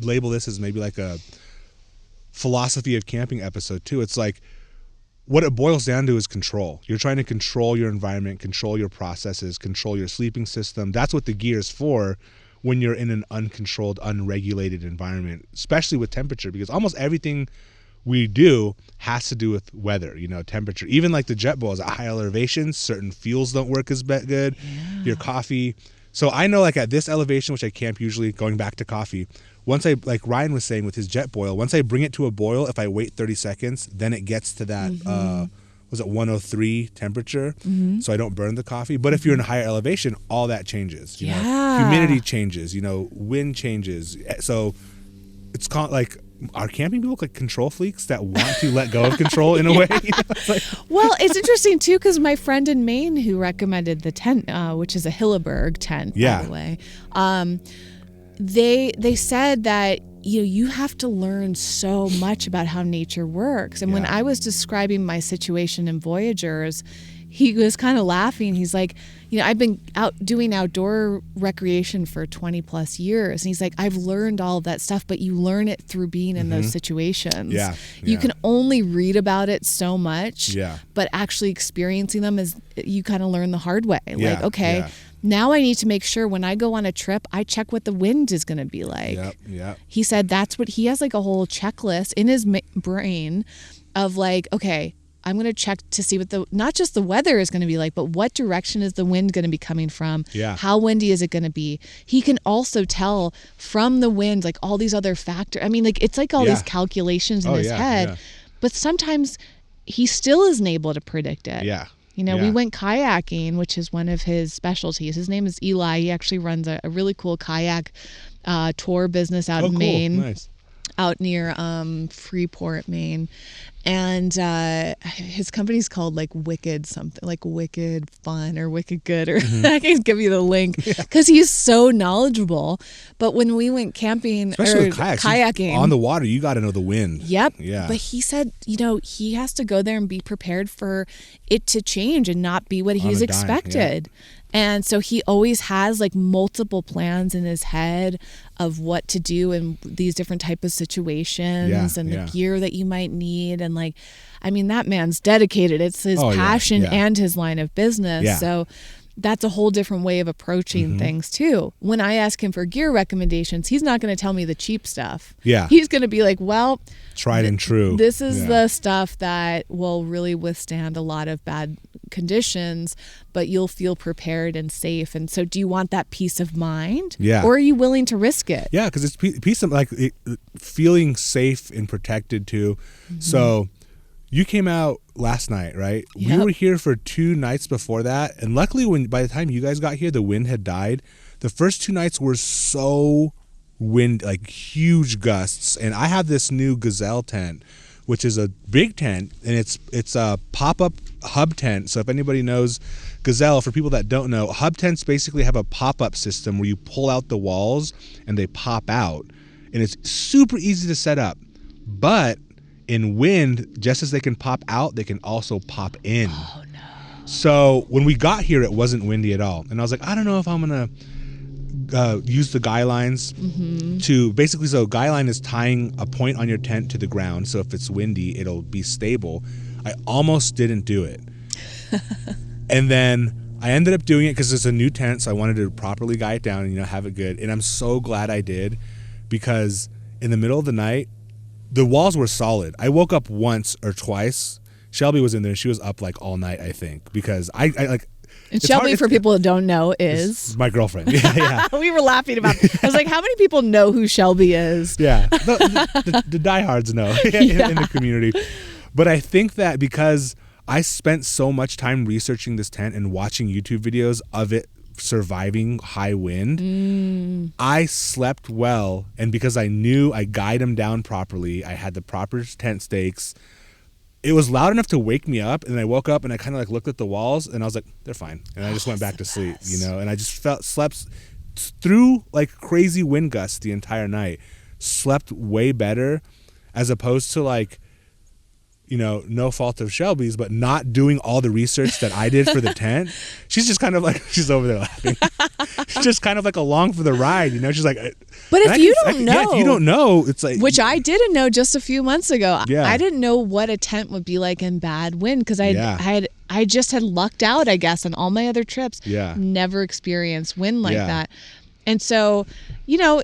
label this as maybe like a philosophy of camping episode too. It's like what it boils down to is control. You're trying to control your environment, control your processes, control your sleeping system. That's what the gear is for when you're in an uncontrolled, unregulated environment, especially with temperature, because almost everything we do has to do with weather, you know, temperature. Even like the jet boil is at high elevations, certain fuels don't work as good. Your coffee. So I know like at this elevation, which I camp usually, going back to coffee, once I, like Ryan was saying with his jet boil, once I bring it to a boil, if I wait 30 seconds, then it gets to that, was it 103 temperature? So I don't burn the coffee. But if you're in a higher elevation, all that changes. You know, humidity changes, you know, wind changes. So it's called like, are camping people like control freaks that want to let go of control in a way? You know, it's like, well, it's interesting too, because my friend in Maine who recommended the tent, which is a Hilleberg tent, by the way, they said that you have to learn so much about how nature works. And when I was describing my situation in Voyagers, he was kind of laughing. He's like, I've been out doing outdoor recreation for 20 plus years. And he's like, I've learned all of that stuff, but you learn it through being in those situations. You can only read about it so much, but actually experiencing them is, you kind of learn the hard way. Like, okay, now I need to make sure when I go on a trip, I check what the wind is going to be like. He said that's what he has, like a whole checklist in his brain of like, okay, I'm going to check to see what not just the weather is going to be like, but what direction is the wind going to be coming from? How windy is it going to be? He can also tell from the wind, like all these other factors. I mean, like it's like all these calculations in his head, but sometimes he still isn't able to predict it. We went kayaking, which is one of his specialties. His name is Eli. He actually runs a really cool kayak tour business out in Maine, out near Freeport, Maine. And his company's called like Wicked something, like Wicked Fun or Wicked Good, or I can give you the link because he's so knowledgeable. But when we went camping, especially with kayaking on the water, you got to know the wind. But he said, he has to go there and be prepared for it to change and not be what he's expected. And so he always has like multiple plans in his head of what to do in these different type of situations and the gear that you might need. And like, I mean, that man's dedicated. It's his passion and his line of business. So that's a whole different way of approaching things too. When I ask him for gear recommendations, he's not going to tell me the cheap stuff. He's going to be like, well, tried and true. This is the stuff that will really withstand a lot of bad conditions, but you'll feel prepared and safe. And so do you want that peace of mind? Or are you willing to risk it? Because it's peace of, like, feeling safe and protected too. So you came out last night, right? We were here for 2 nights before that. And luckily, by the time you guys got here, the wind had died. The first 2 nights were so wind, like huge gusts. And I have this new Gazelle tent, which is a big tent, and it's a pop-up hub tent. So if anybody knows Gazelle, for people that don't know, hub tents basically have a pop-up system where you pull out the walls and they pop out. And it's super easy to set up. But in wind, just as they can pop out, they can also pop in. Oh, no. So when we got here, it wasn't windy at all. And I was like, I don't know if I'm going to use the guy lines to basically, so guy line is tying a point on your tent to the ground. So if it's windy, it'll be stable. I almost didn't do it. And then I ended up doing it because it's a new tent. So I wanted to properly guy it down and, have it good. And I'm so glad I did, because in the middle of the night, the walls were solid. I woke up once or twice. Shelby was in there. She was up like all night, I think, because I like. And Shelby, for people who don't know, is my girlfriend. We were laughing about it. I was like, how many people know who Shelby is? The diehards know in the community. But I think that because I spent so much time researching this tent and watching YouTube videos of it surviving high wind, I slept well. And because I knew I guyed them down properly, I had the proper tent stakes. It was loud enough to wake me up, and I woke up and I kind of like looked at the walls and I was like, they're fine. And I just went back to sleep, you know, and I just slept through like crazy wind gusts the entire night, slept way better, as opposed to like, you know, no fault of Shelby's, but not doing all the research that I did for the tent. She's just kind of like, she's over there laughing. She's just kind of like along for the ride, you know? She's like, but if you don't know. Yeah, if you don't know, it's like. Which I didn't know just a few months ago. Yeah. I didn't know what a tent would be like in bad wind because I just had lucked out, I guess, on all my other trips. Yeah. Never experienced wind like that. And so, you know,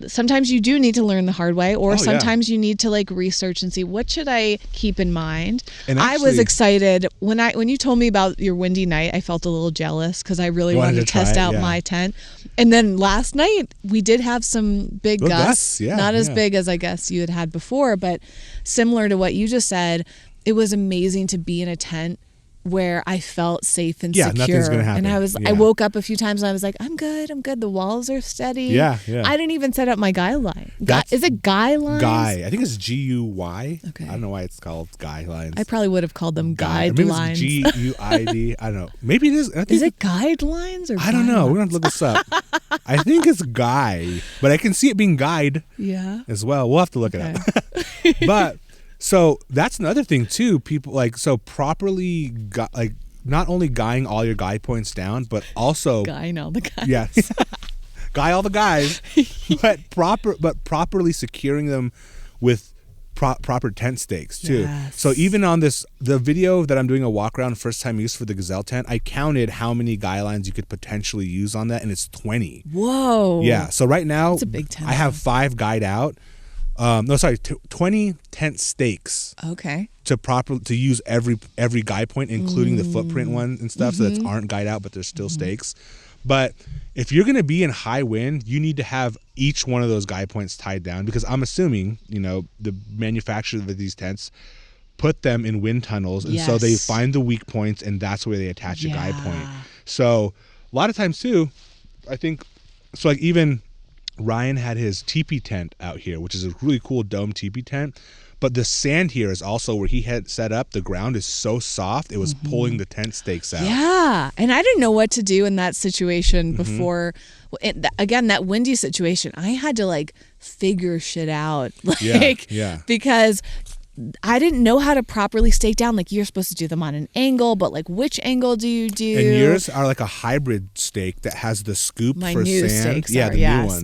sometimes you do need to learn the hard way, or sometimes you need to like research and see what should I keep in mind. And actually, I was excited when you told me about your windy night. I felt a little jealous because I really wanted to test out my tent. And then last night we did have some big gusts, not as big as I guess you had before, but similar to what you just said. It was amazing to be in a tent where I felt safe and secure. Nothing's gonna happen. And I woke up a few times and I was like, I'm good. The walls are steady. Yeah. I didn't even set up my guy line. Is it guy lines? Guy. I think it's GUY. Okay. I don't know why it's called guy lines. I probably would have called them guidelines. Maybe it's GUID. I don't know. Maybe it is. Is it guidelines or I don't know. We're going to have to look this up. I think it's guy, but I can see it being guide as well. We'll have to look it up. But so that's another thing too. People like, so properly not only guying all your guy points down, but also guying all the guys. Yeah, guy all the guys, but properly securing them with proper tent stakes too. Yes. So even on the video that I'm doing a walk around first time use for the Gazelle tent, I counted how many guy lines you could potentially use on that, and it's 20. Whoa. Yeah. So right now, it's a big tent. I have 5 guyed out. 20 tent stakes. Okay. To use every guy point, including the footprint one and stuff, so that aren't guyed out, but there's still stakes. But if you're going to be in high wind, you need to have each one of those guy points tied down, because I'm assuming, you know, the manufacturers of these tents put them in wind tunnels, and so they find the weak points, and that's where they attach a guy point. So a lot of times too, I think, so like even Ryan had his teepee tent out here, which is a really cool dome teepee tent. But the sand here is also where he had set up. The ground is so soft, it was pulling the tent stakes out. Yeah. And I didn't know what to do in that situation before. Again, that windy situation, I had to like figure shit out. Because I didn't know how to properly stake down. Like, you're supposed to do them on an angle, but like, which angle do you do? And yours are like a hybrid stake that has the scoop my for new sand. Stakes are, new ones.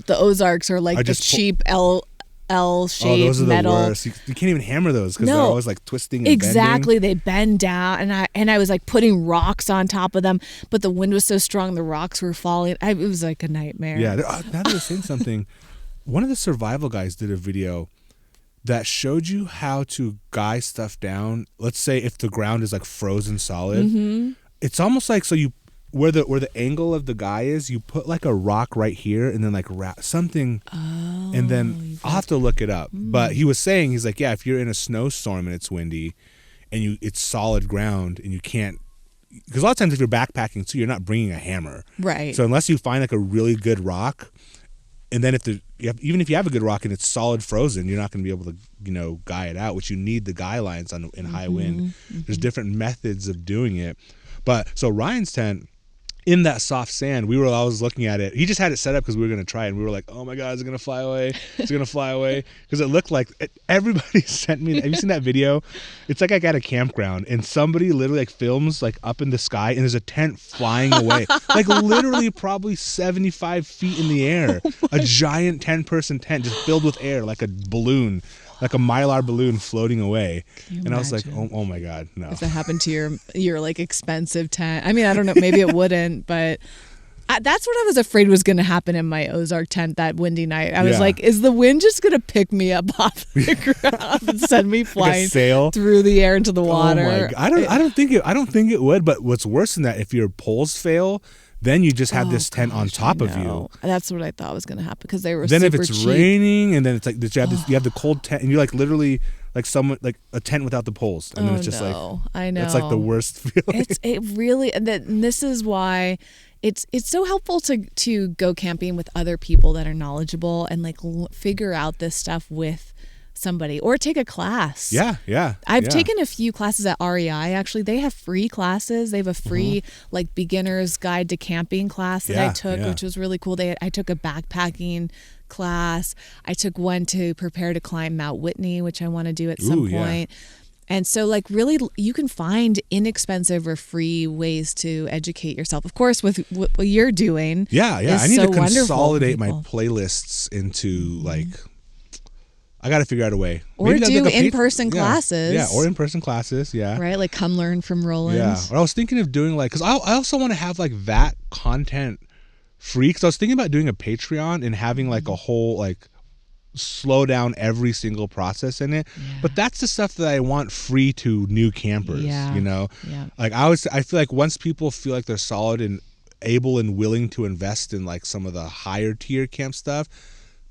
The Ozarks are like the cheap L-shaped metal. Those are the worst. You can't even hammer those because they're always like twisting and bending. They bend down, and I was like putting rocks on top of them, but the wind was so strong the rocks were falling. It was like a nightmare. Yeah. Now that you're saying something, one of the survival guys did a video that showed you how to guy stuff down. Let's say if the ground is like frozen solid, it's almost like, so you where the angle of the guy is, you put like a rock right here and then like wrap something, and then I'll have to look it up. But he was saying, he's like, yeah, if you're in a snowstorm and it's windy and it's solid ground and you can't, because a lot of times if you're backpacking too, you're not bringing a hammer, right? So unless you find like a really good rock, and then even if you have a good rock and it's solid frozen, you're not going to be able to, you know, guy it out, which you need the guy lines in high wind. There's different methods of doing it. But so Ryan's tent, in that soft sand, I was looking at it. He just had it set up because we were going to try it, and we were like, oh my God, is it going to fly away? It's going to fly away. Because it looked like everybody sent me. Have you seen that video? It's like I got a campground, and somebody literally like films like up in the sky, and there's a tent flying away. Like literally probably 75 feet in the air. A giant 10-person tent just filled with air, like a balloon. Like a Mylar balloon floating away. And I was like, oh my God, no. If it happened to your like expensive tent. I mean, I don't know, maybe it wouldn't, but that's what I was afraid was going to happen in my Ozark tent that windy night. I was like, is the wind just going to pick me up off the ground and send me flying through the air into the water? Oh my God. I don't think it would, but what's worse than that, if your poles fail, then you just have this tent on top of you. That's what I thought was going to happen, because they were then super if it's cheap. Raining, and then it's like you have the cold tent, and you're like literally like someone like a tent without the poles, and then it's just like, I know, it's like the worst feeling. It really, and this is why it's so helpful to go camping with other people that are knowledgeable and like figure out this stuff with somebody or take a class. I've taken a few classes at REI. Actually, they have free classes. They have a free like beginner's guide to camping class that I took, which was really cool. I took a backpacking class. I took one to prepare to climb Mount Whitney, which I want to do at some point. And so like really you can find inexpensive or free ways to educate yourself. Of course, with what you're doing. I need to consolidate my playlists into like, I got to figure out a way. Or maybe do in-person classes. Yeah, or in-person classes, Right, like come learn from Rolland. Yeah, or I was thinking of doing like, because I also want to have like that content free, because I was thinking about doing a Patreon and having like a whole like slow down every single process in it. But that's the stuff that I want free to new campers, you know? Like I feel like once people feel like they're solid and able and willing to invest in like some of the higher tier camp stuff,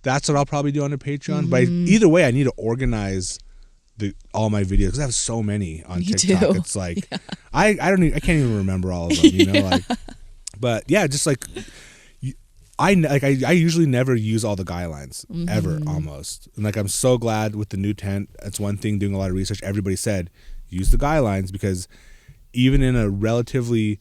that's what I'll probably do on the Patreon. But either way, I need to organize all my videos because I have so many on TikTok. Too. It's like I can't even remember all of them. You know, like, but yeah, just like I usually never use all the guidelines ever, almost. And like I'm so glad with the new tent. That's one thing. Doing a lot of research, everybody said use the guidelines because even in a relatively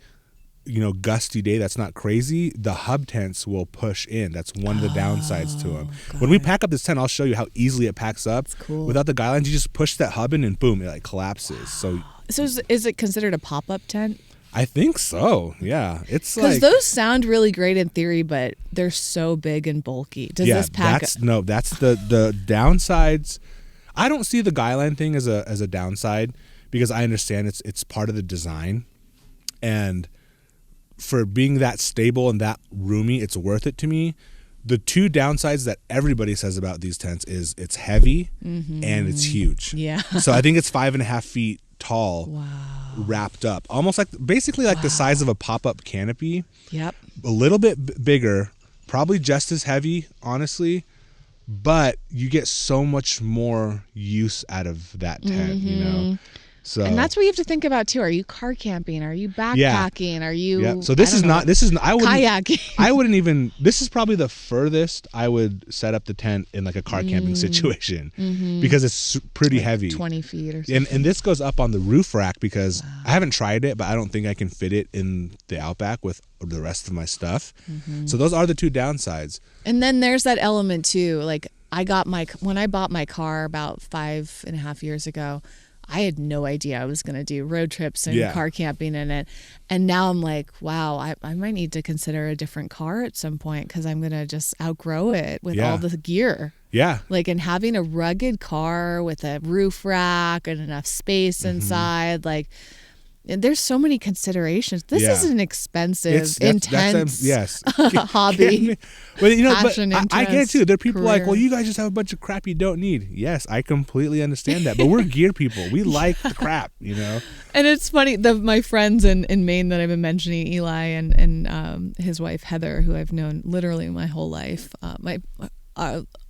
gusty day that's not crazy, the hub tents will push in. That's one of the downsides to them. When we pack up this tent, I'll show you how easily it packs up. Cool. Without the guidelines, you just push that hub in and boom, it like collapses. So is it considered a pop-up tent? I think so. Yeah, it's because like, those sound really great in theory, but they're so big and bulky. Does this pack? That's the downsides. I don't see the guideline thing as a downside because I understand it's part of the design, and for being that stable and that roomy, it's worth it to me. The two downsides that everybody says about these tents is it's heavy and it's huge. Yeah. So I think it's 5.5 feet tall. Wow. Wrapped up, almost like basically like the size of a pop-up canopy. Yep. A little bit bigger, probably just as heavy, honestly, but you get so much more use out of that tent, you know. So, and that's what you have to think about too. Are you car camping? Are you backpacking? Are you? Yeah. So this is not kayaking. I wouldn't even. This is probably the furthest I would set up the tent in like a car camping situation because it's pretty heavy, 20 feet or something. And this goes up on the roof rack because I haven't tried it, but I don't think I can fit it in the Outback with the rest of my stuff. So those are the two downsides. And then there's that element too. Like when I bought my car about 5.5 years ago. I had no idea I was going to do road trips and car camping in it. And now I'm like, wow, I might need to consider a different car at some point because I'm going to just outgrow it with all the gear. Yeah. Like, and having a rugged car with a roof rack and enough space inside, like, and there's so many considerations. This is an expensive, intense hobby. But I get it too. There are people like, well, you guys just have a bunch of crap you don't need. Yes, I completely understand that. But we're gear people. We like the crap, you know. And it's funny. My friends in Maine that I've been mentioning, Eli and his wife Heather, who I've known literally my whole life.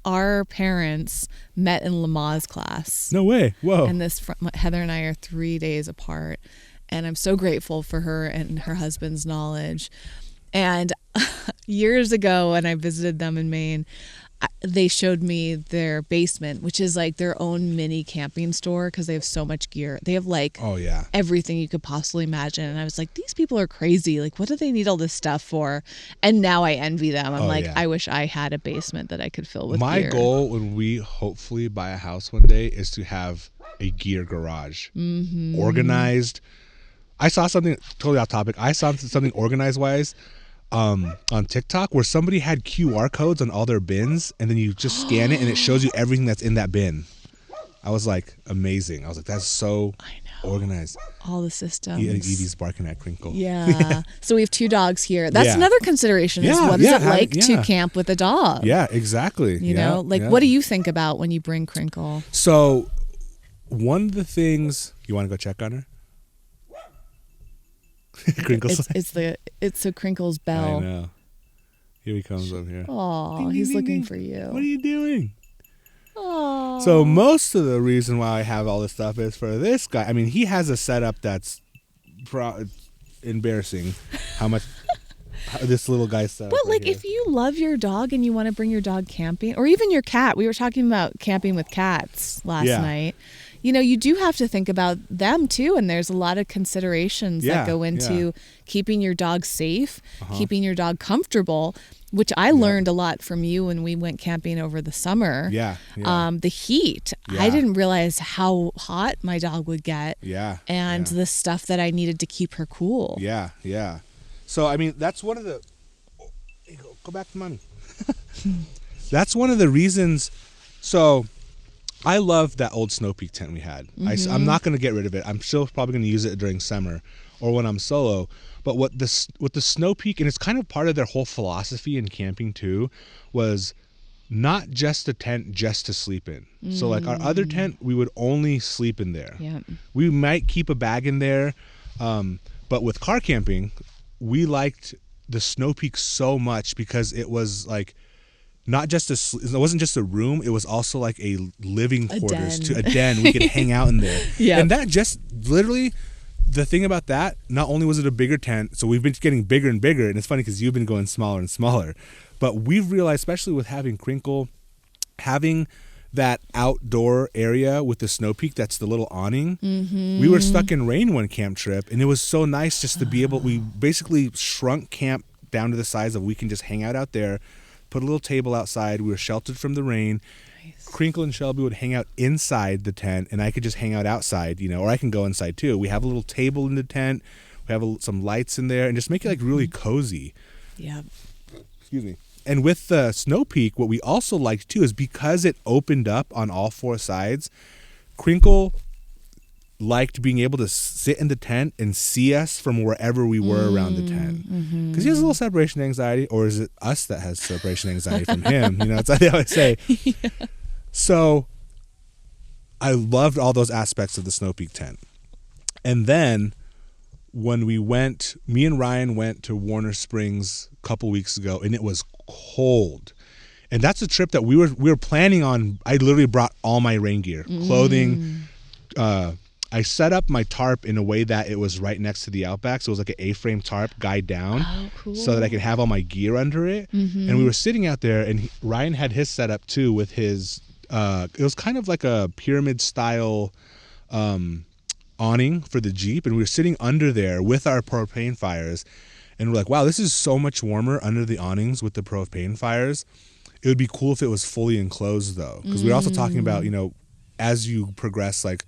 Our parents met in Lamaze class. No way. Whoa. And Heather and I are 3 days apart. And I'm so grateful for her and her husband's knowledge. And years ago when I visited them in Maine, they showed me their basement, which is like their own mini camping store because they have so much gear. They have like everything you could possibly imagine. And I was like, these people are crazy. Like, what do they need all this stuff for? And now I envy them. I'm I wish I had a basement that I could fill with gear. My goal when we hopefully buy a house one day is to have a gear garage. Organized. I saw something totally off topic. I saw something organized wise on TikTok where somebody had QR codes on all their bins and then you just scan it and it shows you everything that's in that bin. I was like, amazing. I was like, that's so organized. All the systems. Evie's barking at Crinkle. Yeah. So we have 2 dogs here. That's another consideration is what is it like to camp with a dog? Yeah, exactly. You know, like what do you think about when you bring Crinkle? So one of the things, you want to go check on her? Crinkle's it's a Crinkle's bell. I know. Here he comes up here. Oh, he's looking for you. What are you doing? Oh. So most of the reason why I have all this stuff is for this guy. I mean, he has a setup that's embarrassing. How much? this little guy set up. But right like, here. if you love your dog and you want to bring your dog camping, or even your cat, we were talking about camping with cats last night. You know, you do have to think about them too, and there's a lot of considerations that go into keeping your dog safe, keeping your dog comfortable, which I learned a lot from you when we went camping over the summer. The heat. I didn't realize how hot my dog would get. And the stuff that I needed to keep her cool. So, I mean, that's one of the... Go back to mommy. That's one of the reasons... So... I love that old Snow Peak tent we had. I'm not going to get rid of it. I'm still probably going to use it during summer or when I'm solo. But what the Snow Peak, and it's kind of part of their whole philosophy in camping too, was not just a tent just to sleep in. So like our other tent, we would only sleep in there. We might keep a bag in there. But with car camping, we liked the Snow Peak so much because it was like, not just it wasn't just a room, it was also like a living quarters, a den. We could hang out in there. And that just literally, the thing about that, not only was it a bigger tent, so we've been getting bigger and bigger, and it's funny because you've been going smaller and smaller, but we've realized, especially with having Crinkle, having that outdoor area with the Snow Peak, that's the little awning. We were stuck in rain one camp trip, and it was so nice just to be able, we basically shrunk camp down to the size of we can just hang out there, put a little table outside. We were sheltered from the rain. Crinkle and Shelby would hang out inside the tent, and I could just hang out outside, you know, or I can go inside too. We have a little table in the tent. We have some lights in there, and just make it like really cozy. Excuse me. And with the Snow Peak, what we also liked too is because it opened up on all four sides, Crinkle liked being able to sit in the tent and see us from wherever we were around the tent. Because he has a little separation anxiety, or is it us that has separation anxiety from him? You know, it's like they always say. So I loved all those aspects of the Snow Peak tent. And then when we went, me and Ryan went to Warner Springs a couple weeks ago, and it was cold. And that's a trip that we were planning on. I literally brought all my rain gear, clothing, I set up my tarp in a way that it was right next to the Outback. So it was like an A-frame tarp guide down so that I could have all my gear under it. And we were sitting out there, and Ryan had his setup too with his, it was kind of like a pyramid style awning for the Jeep. And we were sitting under there with our propane fires. And we're like, wow, this is so much warmer under the awnings with the propane fires. It would be cool if it was fully enclosed though. Because we're also talking about, you know, as you progress, like,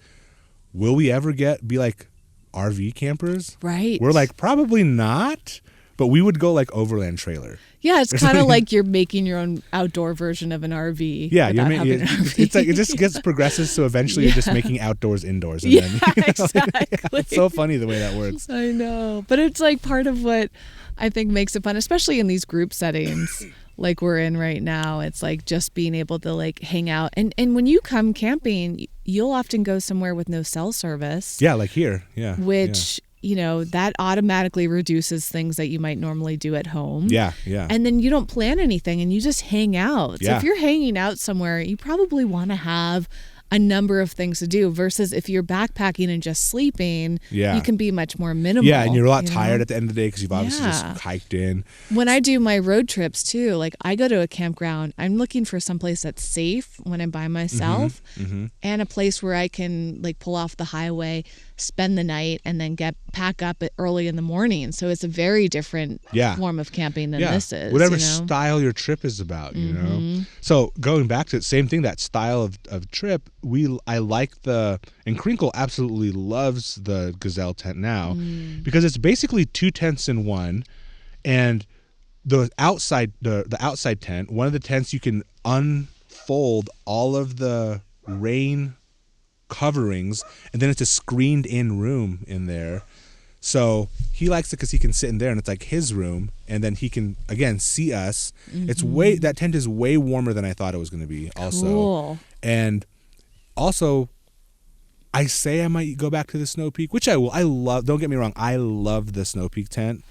will we ever be like RV campers? Right. We're like, probably not, but we would go like overland trailer. Yeah, it's kind of like you're making your own outdoor version of an RV. Yeah, it's like it just progresses, so eventually you're just making outdoors indoors. And then, exactly. It's so funny the way that works. I know, but it's like part of what I think makes it fun, especially in these group settings like we're in right now. It's like just being able to like hang out. And when you come camping, you'll often go somewhere with no cell service. Yeah, like here. Yeah. Which, you know, that automatically reduces things that you might normally do at home. Yeah. And then you don't plan anything and you just hang out. So if you're hanging out somewhere, you probably want to have a number of things to do versus if you're backpacking and just sleeping, you can be much more minimal. Yeah, and you're a lot tired at the end of the day because you've obviously just hiked in. When I do my road trips too, like I go to a campground, I'm looking for someplace that's safe when I'm by myself and a place where I can like pull off the highway, spend the night, and then pack up early in the morning. So it's a very different form of camping than this is. Whatever style your trip is about, you know? So going back to the same thing, that style of trip, I like and Crinkle absolutely loves the Gazelle tent now because it's basically two tents in one. And the outside tent, one of the tents, you can unfold all of the rain coverings, and then it's a screened in room in there. So he likes it because he can sit in there and it's like his room, and then he can again see us. That tent is way warmer than I thought it was going to be also. Cool. And also I say I might go back to the Snow Peak, which I will. Don't get me wrong, I love the Snow Peak tent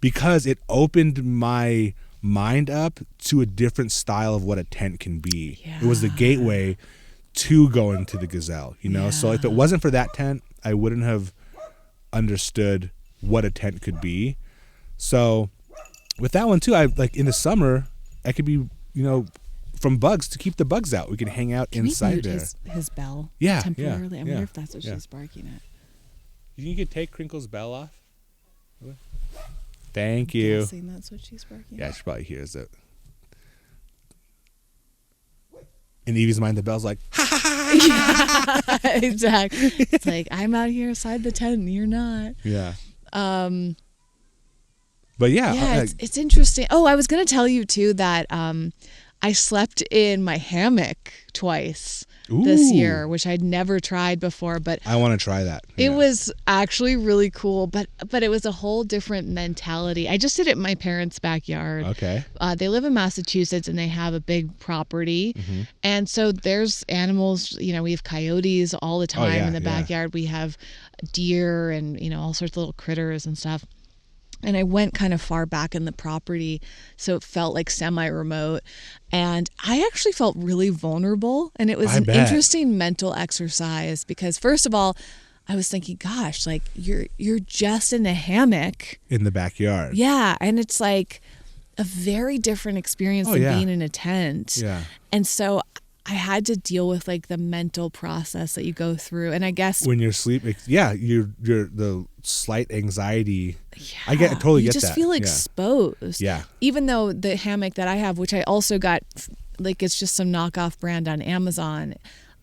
because it opened my mind up to a different style of what a tent can be. It was the gateway to going to the Gazelle, you know? So if it wasn't for that tent, I wouldn't have understood what a tent could be. So with that one too, I like in the summer, I could be, from bugs to keep the bugs out. We can hang out inside there. His bell temporarily? I wonder if that's what she's barking at. You could take Crinkle's bell off? Thank you. I'm guessing that's what she's barking Yeah, at. she probably hears it. In Evie's mind, the bell's like, ha ha ha. Yeah, exactly. It's like, I'm out here inside the tent and you're not. Yeah. But yeah, it's interesting. Oh, I was going to tell you too that I slept in my hammock twice this year, which I'd never tried before. But I want to try that. It was actually really cool, but it was a whole different mentality. I just did it in my parents' backyard. Okay. They live in Massachusetts and they have a big property. Mm-hmm. And so there's animals, we have coyotes all the time in the backyard. We have deer and, all sorts of little critters and stuff. And I went kind of far back in the property, so it felt like semi-remote. And I actually felt really vulnerable. And it was interesting mental exercise because, first of all, I was thinking, gosh, like you're just in a hammock. In the backyard. Yeah. And it's like a very different experience than being in a tent. Yeah. And so I had to deal with like the mental process that you go through. And I guess when you're sleeping, you're the slight anxiety. Yeah, I totally get that. You just feel exposed. Yeah. Even though the hammock that I have, which I also got, like it's just some knockoff brand on Amazon.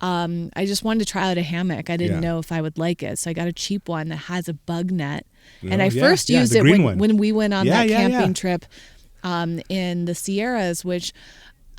I just wanted to try out a hammock. I didn't know if I would like it. So I got a cheap one that has a bug net. And I first used it when we went on that camping trip in the Sierras, which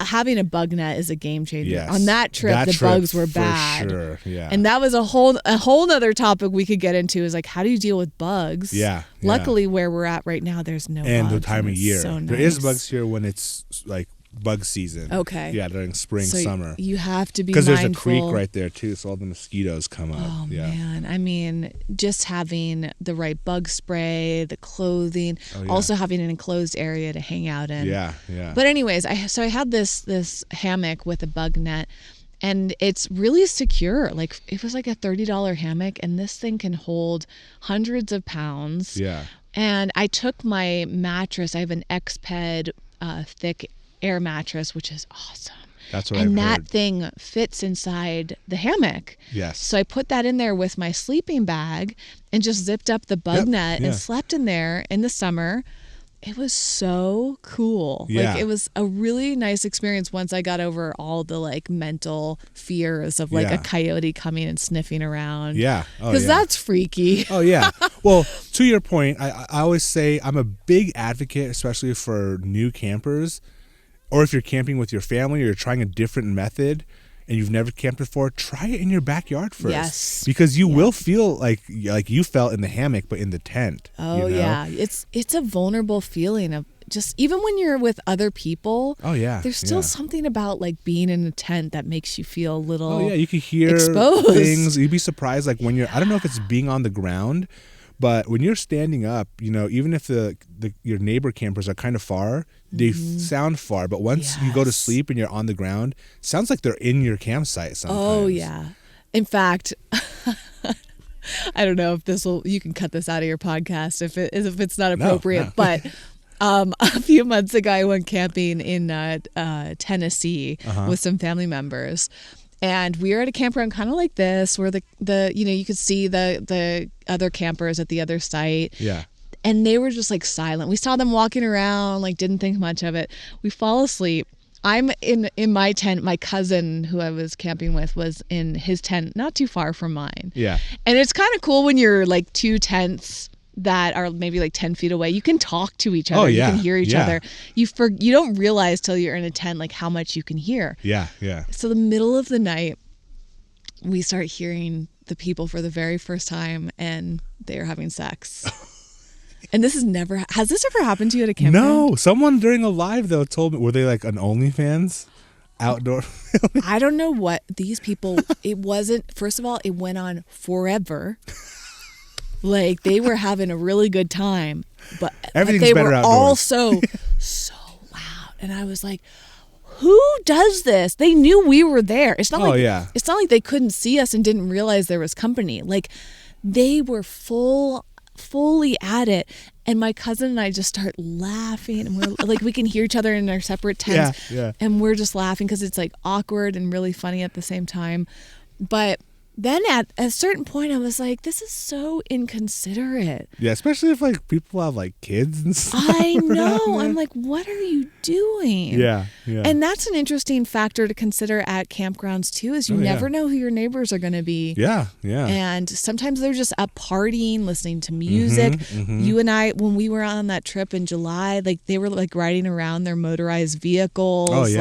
having a bug net is a game changer. Yes. On that trip, the bugs were bad. Sure. Yeah. And that was a whole other topic we could get into is like, how do you deal with bugs? Yeah. Luckily, where we're at right now, there's no bugs. And the time of year. So nice. There is bugs here when it's like bug season. Okay. Yeah, during spring, summer. You have to be mindful. Because there's a creek right there too, so all the mosquitoes come up. Oh man, I mean, just having the right bug spray, the clothing, also having an enclosed area to hang out in. Yeah. But anyways, I had this hammock with a bug net, and it's really secure. Like it was like a $30 hammock, and this thing can hold hundreds of pounds. Yeah. And I took my mattress. I have an Exped thick air mattress, which is awesome. That's what I've heard. And that thing fits inside the hammock. Yes. So I put that in there with my sleeping bag and just zipped up the bug net and slept in there in the summer. It was so cool. Yeah. Like it was a really nice experience once I got over all the like mental fears of like a coyote coming and sniffing around. Yeah. Because that's freaky. Oh yeah. Well, to your point, I always say I'm a big advocate, especially for new campers. Or if you're camping with your family or you're trying a different method and you've never camped before, try it in your backyard first. Yes. Because you will feel like you felt in the hammock, but in the tent. Oh, yeah. It's a vulnerable feeling of just, even when you're with other people. Oh, yeah. There's still something about like being in a tent that makes you feel a little Oh, yeah. You can hear exposed. things. You'd be surprised like when you're, I don't know if it's being on the ground, but when you're standing up, even if your neighbor campers are kind of far, they sound far. But once you go to sleep and you're on the ground, it sounds like they're in your campsite sometimes. Oh, yeah. In fact, I don't know if you can cut this out of your podcast if it's not appropriate. No. But a few months ago, I went camping in Tennessee with some family members. And we were at a campground kind of like this, where the you could see the other campers at the other site. Yeah. And they were just like silent. We saw them walking around, like didn't think much of it. We fall asleep. I'm in my tent. My cousin who I was camping with was in his tent, not too far from mine. Yeah. And it's kind of cool when you're like two tents that are maybe like 10 feet away. You can talk to each other. Oh, yeah. You can hear each other. You don't realize till you're in a tent like how much you can hear. Yeah, yeah. So the middle of the night, we start hearing the people for the very first time, and they are having sex. And has this ever happened to you at a campground? No. Someone during a live though told me, were they like an OnlyFans? Outdoor. I don't know what these people, it wasn't, first of all, it went on forever. Like they were having a really good time, but they were all so loud. And I was like, who does this? They knew we were there. It's not it's not like they couldn't see us and didn't realize there was company. Like they were full fully at it. And my cousin and I just start laughing, and we're like, we can hear each other in our separate tents, and we're just laughing because it's like awkward and really funny at the same time. But then at a certain point, I was like, this is so inconsiderate. Yeah, especially if like people have like kids and stuff. I know. I'm like, what are you doing? Yeah. And that's an interesting factor to consider at campgrounds too, is you never know who your neighbors are going to be. Yeah. And sometimes they're just up partying, listening to music. You and I, when we were on that trip in July, like they were like riding around their motorized vehicles,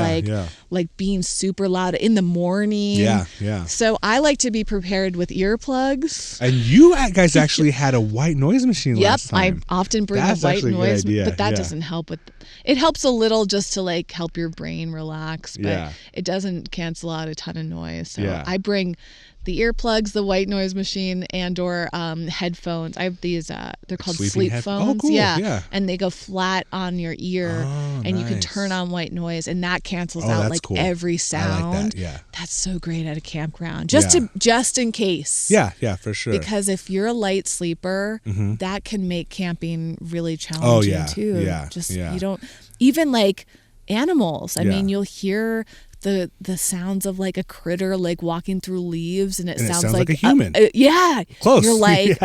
like being super loud in the morning. Yeah. So I like to be prepared with earplugs. And you guys actually had a white noise machine last time. I often bring a white noise, but that doesn't help with. It helps a little just to like help your brain relax, but it doesn't cancel out a ton of noise. So I bring the earplugs, the white noise machine, and or headphones. I have these, they're called sleep phones. Oh, cool. Yeah. And they go flat on your ear, and you can turn on white noise, and that cancels out like every sound. I like that. Yeah. That's so great at a campground. Just in case. Yeah, for sure. Because if you're a light sleeper, that can make camping really challenging too. You don't even like animals. I mean, you'll hear the sounds of like a critter like walking through leaves, and it sounds like a human. Close. You're like,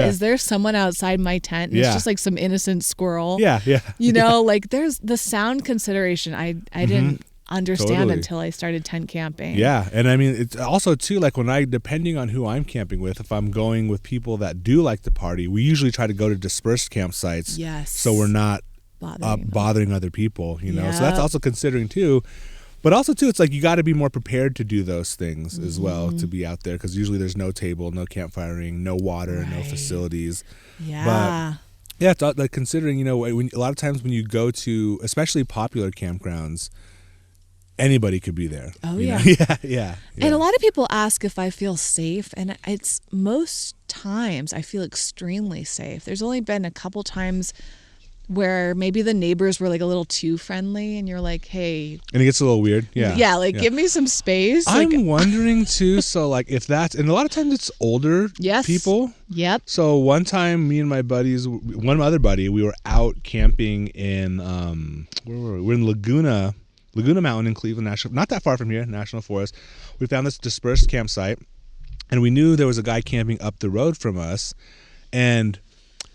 is there someone outside my tent? And it's just like some innocent squirrel. You know, like there's the sound consideration. I didn't understand until I started tent camping. Yeah, and I mean it's also too like depending on who I'm camping with, if I'm going with people that do like to party, we usually try to go to dispersed campsites. So we're not bothering other people, you know. So that's also considering too. But also, too, it's like you got to be more prepared to do those things as well, to be out there, because usually there's no table, no campfiring, no water, no facilities. But it's like considering, you know, a lot of times when you go to, especially popular campgrounds, anybody could be there. Yeah. And a lot of people ask if I feel safe, and it's most times I feel extremely safe. There's only been a couple times where maybe the neighbors were like a little too friendly, and you're like, hey. And it gets a little weird. Give me some space. I'm wondering too, so like if that's, and a lot of times it's older people. So one time me and my buddies, one other buddy, we were out camping in, where were we? We're in Laguna Mountain in Cleveland National, not that far from here, National Forest. We found this dispersed campsite, and we knew there was a guy camping up the road from us, and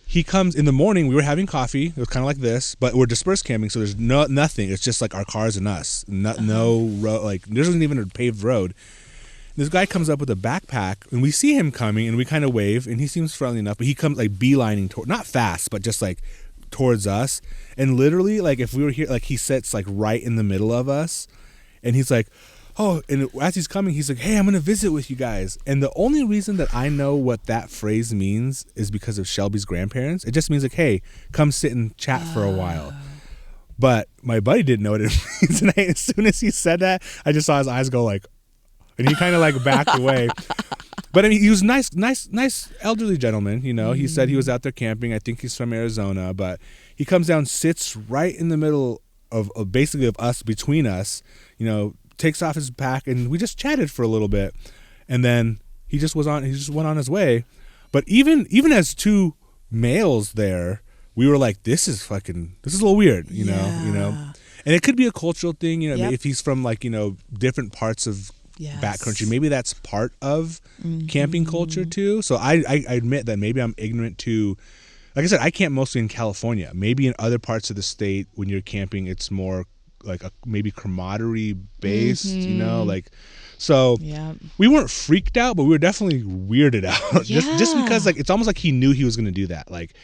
he comes in the morning. We were having coffee. It was kind of like this, but we're dispersed camping, so there's nothing. It's just like our cars and us. No road. Like there isn't even a paved road. This guy comes up with a backpack, and we see him coming, and we kind of wave, and he seems friendly enough. But he comes like beelining toward, not fast, but just like towards us. And literally, like if we were here, like he sits like right in the middle of us, and he's like, oh, and as he's coming, he's like, hey, I'm going to visit with you guys. And the only reason that I know what that phrase means is because of Shelby's grandparents. It just means like, hey, come sit and chat for a while. But my buddy didn't know what it means. And as soon as he said that, I just saw his eyes go like, and he kind of like backed away. But I mean, he was nice elderly gentleman, you know. He said he was out there camping. I think he's from Arizona. But he comes down, sits right in the middle of basically of us, between us, you know, takes off his pack, and we just chatted for a little bit, and then he just went on his way. But even as two males there, we were like, this is a little weird, you know. And it could be a cultural thing, you know. If he's from like, you know, different parts of backcountry, maybe that's part of camping culture too. So I admit that maybe I'm ignorant to, like I said, I camp mostly in California. Maybe in other parts of the state when you're camping, it's more like maybe camaraderie based, you know, like, so we weren't freaked out, but we were definitely weirded out. just because like it's almost like he knew he was going to do that. Like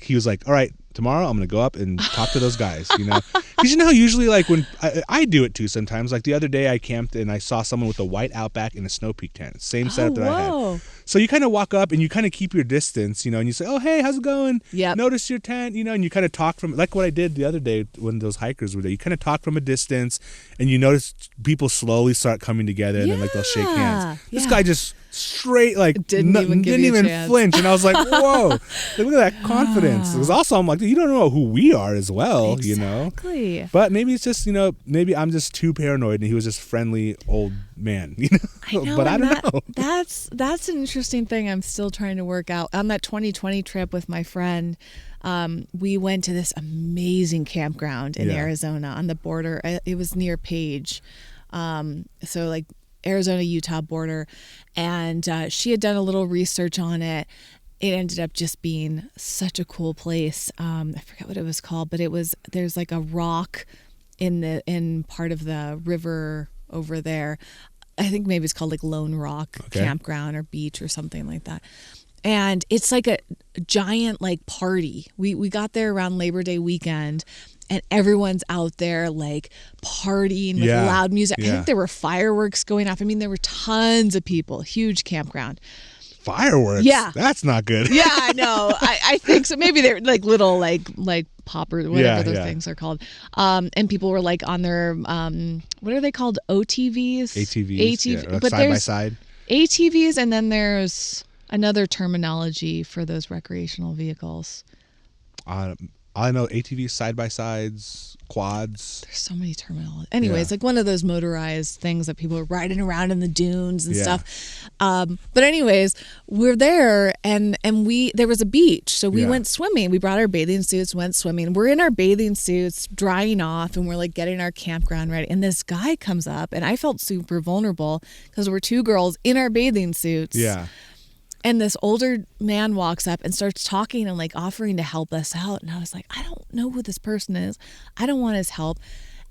he was like, all right, tomorrow I'm going to go up and talk to those guys, you know, because you know how usually like when I do it too sometimes. Like the other day I camped and I saw someone with a white Outback and a Snow Peak tent, same setup that I had. So you kind of walk up and you kind of keep your distance, you know, and you say, oh, hey, how's it going? Notice your tent, you know, and you kind of talk from, like what I did the other day when those hikers were there. You kind of talk from a distance, and you notice people slowly start coming together. together, and then like they'll shake hands. This Yeah. guy just straight like Didn't even give you a chance. flinch, and I was like, whoa, like, look at that confidence. Because also I'm like, you don't know who we are as well, you know. Exactly. But maybe it's just, maybe I'm just too paranoid, and he was just friendly old man, you know. I know, But I don't know. That's an interesting thing I'm still trying to work out. On that 2020 trip with my friend, we went to this amazing campground in Arizona on the border. It was near Page. So like Arizona-Utah border. And she had done a little research on it. It ended up just being such a cool place. I forget what it was called, but there's like a rock in part of the river over there. I think maybe it's called like Lone Rock Campground or Beach or something like that. And it's like a giant like party. We got there around Labor Day weekend, and everyone's out there like partying with loud music. I think there were fireworks going off. I mean, there were tons of people. Huge campground. Fireworks? Yeah. That's not good. Yeah, I know. I think so. Maybe they're like little like poppers, whatever those things are called. And people were like on their what are they called? OTVs? ATVs. Like but side by side. ATVs, and then there's another terminology for those recreational vehicles. I know ATVs, side by sides, quads. There's so many terminology. Anyways, like one of those motorized things that people are riding around in the dunes and stuff. But anyways, we're there, and there was a beach, so we went swimming. We brought our bathing suits, went swimming. We're in our bathing suits, drying off, and we're like getting our campground ready. And this guy comes up, and I felt super vulnerable because we're two girls in our bathing suits. Yeah. And this older man walks up and starts talking and like offering to help us out. And I was like, I don't know who this person is. I don't want his help.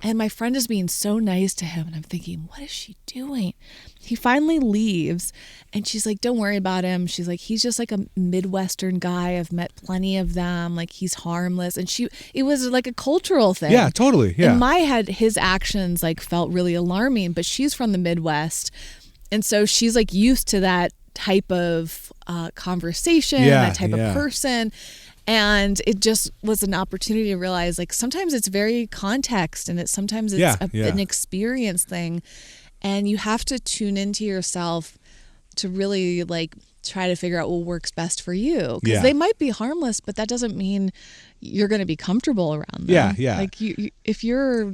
And my friend is being so nice to him. And I'm thinking, what is she doing? He finally leaves, and she's like, don't worry about him. She's like, he's just like a Midwestern guy. I've met plenty of them. Like, he's harmless. And it was like a cultural thing. Yeah, totally. Yeah. In my head, his actions like felt really alarming, but she's from the Midwest. And so she's like used to that type of conversation, that type of person. And it just was an opportunity to realize, like, sometimes it's very context, and sometimes it's an experience thing. And you have to tune into yourself to really like try to figure out what works best for you. Because they might be harmless, but that doesn't mean you're going to be comfortable around them. Yeah, yeah. Like if your,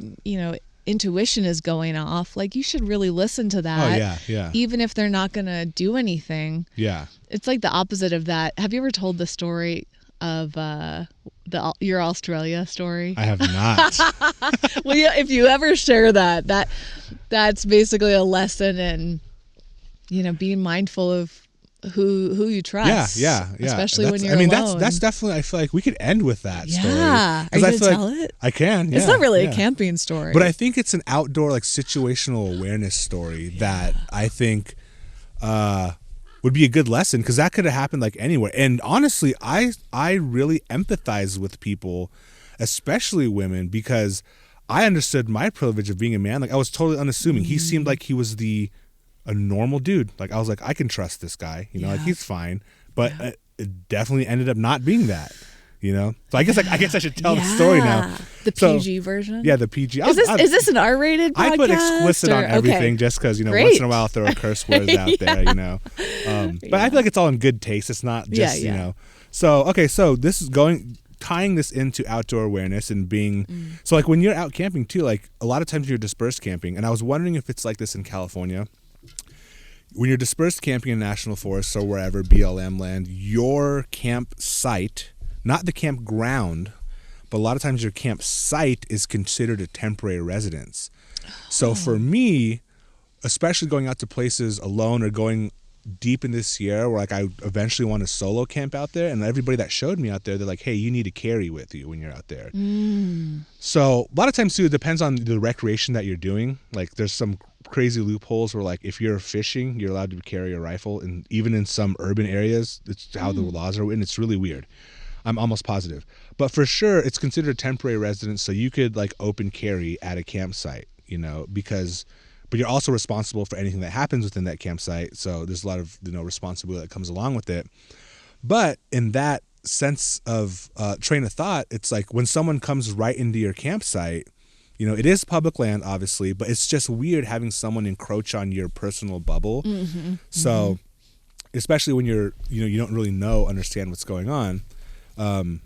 intuition is going off, like, you should really listen to that. Oh, yeah. Even if they're not going to do anything. Yeah. It's like the opposite of that. Have you ever told the story of your Australia story? I have not. Well, yeah, if you ever share that's basically a lesson in, being mindful of who you trust. Yeah. Especially when you're alone. That's definitely, I feel like we could end with that story. Yeah. Are you going to tell it? I can, yeah. It's not really a camping story. But I think it's an outdoor, like, situational awareness story that I think would be a good lesson, because that could have happened like anywhere. And honestly, I really empathize with people, especially women, because I understood my privilege of being a man. Like, I was totally unassuming. He seemed like he was a normal dude. Like, I was like, I can trust this guy, like, he's fine. But it definitely ended up not being that, So I guess I should tell the story now. The PG version? Yeah, the PG. Is this an R-rated podcast? I put explicit on everything just because, Great. once in a while I'll throw a curse words out there, But I feel like it's all in good taste. It's not just, So, okay, so this is tying this into outdoor awareness and being, so like when you're out camping too, like a lot of times you're dispersed camping, and I was wondering if it's like this in California. When you're dispersed camping in national forests or wherever, BLM land, your campsite, not the campground, but a lot of times your campsite is considered a temporary residence. So for me, especially going out to places alone or going deep in the Sierra where, like, I eventually want to solo camp out there, and everybody that showed me out there, they're like, hey, you need to carry with you when you're out there. So a lot of times too, it depends on the recreation that you're doing. Like, there's some crazy loopholes where, like, if you're fishing, you're allowed to carry a rifle, and even in some urban areas, it's how the laws are written. It's really weird. I'm almost positive. But for sure, it's considered a temporary residence, so you could, like, open carry at a campsite, but you're also responsible for anything that happens within that campsite. So there's a lot of, responsibility that comes along with it. But in that sense of train of thought, it's like when someone comes right into your campsite, You know, it is public land, obviously, but it's just weird having someone encroach on your personal bubble. So, especially when you're, you know, you don't really understand what's going on. And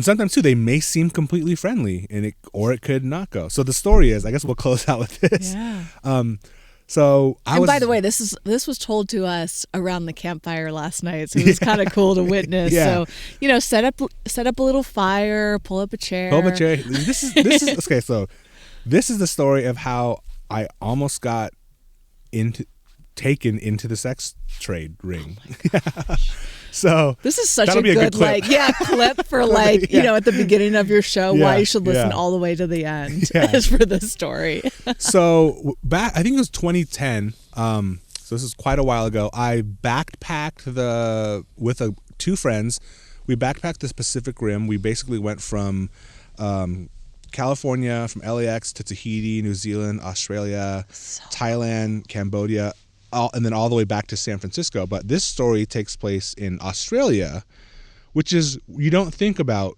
sometimes too, they may seem completely friendly, or it could not go. So the story is, I guess we'll close out with this. Yeah. By the way, this was told to us around the campfire last night, so it was kind of cool to witness. Yeah. So, you know, set up a little fire, pull up a chair. This is okay. So this is the story of how I almost got taken into the sex trade ring. So this is such a good clip. clip for you know, at the beginning of your show. Why you should listen all the way to the end is for this story. So back, I think it was 2010. So this is quite a while ago. I backpacked with two friends. We backpacked the Pacific Rim. We basically went from California, from LAX to Tahiti, New Zealand, Australia, Thailand, Cambodia, and then all the way back to San Francisco. But this story takes place in Australia, which is, you don't think about,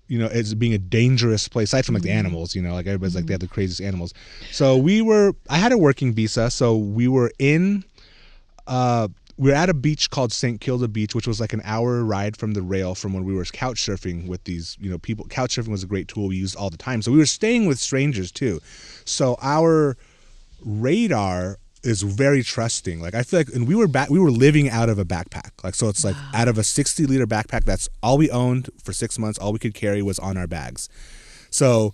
you know, as being a dangerous place, aside from like the animals, you know, like everybody's like they have the craziest animals. So I had a working visa, so we were at a beach called St. Kilda Beach, which was like an hour ride from the rail from when we were couch surfing with these, you know, people. Couch surfing was a great tool we used all the time. So we were staying with strangers too. So our radar is very trusting. Like, I feel like, and we were living out of a backpack. Like, so it's like out of a 60-liter backpack, that's all we owned for 6 months. All we could carry was on our bags. So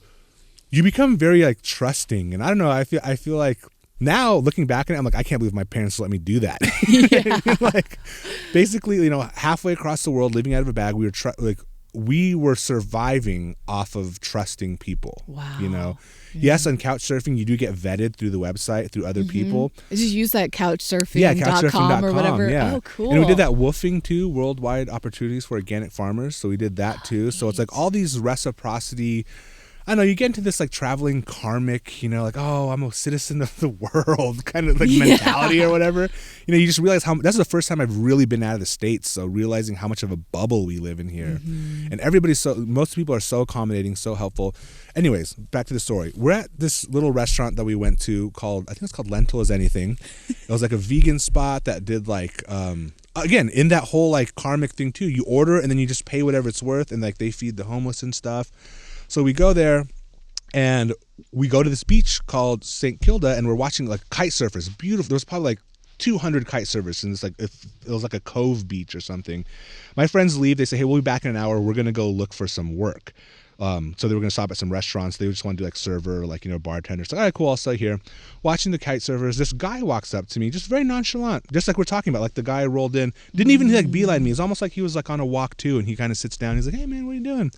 you become very like trusting. And I don't know, I feel like now looking back at it, I'm like, I can't believe my parents let me do that. Like, basically, you know, halfway across the world, living out of a bag, we were surviving off of trusting people. Wow. You know, yes, on couch surfing, you do get vetted through the website, through other people. Just use that couchsurfing.com or whatever. Yeah. Oh, cool. And we did that woofing too, worldwide opportunities for organic farmers. So we did that too. Nice. So it's like all these reciprocity. I know you get into this like traveling karmic, you know, like, oh, I'm a citizen of the world kind of like mentality or whatever. You know, you just realize that's the first time I've really been out of the States. So realizing how much of a bubble we live in here. And most people are so accommodating, so helpful. Anyways, back to the story. We're at this little restaurant that we went to I think it's called Lentil Is Anything. It was like a vegan spot that did like, again, in that whole like karmic thing too, you order and then you just pay whatever it's worth, and like they feed the homeless and stuff. So we go there and we go to this beach called St. Kilda, and we're watching like kite surfers. Beautiful. There was probably like 200 kite surfers, and it was like a cove beach or something. My friends leave. They say, hey, we'll be back in an hour. We're going to go look for some work. So they were going to stop at some restaurants. They just want to do like server, like, you know, bartender. So, all right, cool, I'll stay here. Watching the kite surfers, this guy walks up to me, just very nonchalant, just like we're talking about. Like the guy rolled in, didn't even like beeline me. It's almost like he was like on a walk too, and he kind of sits down. He's like, hey man, what are you doing?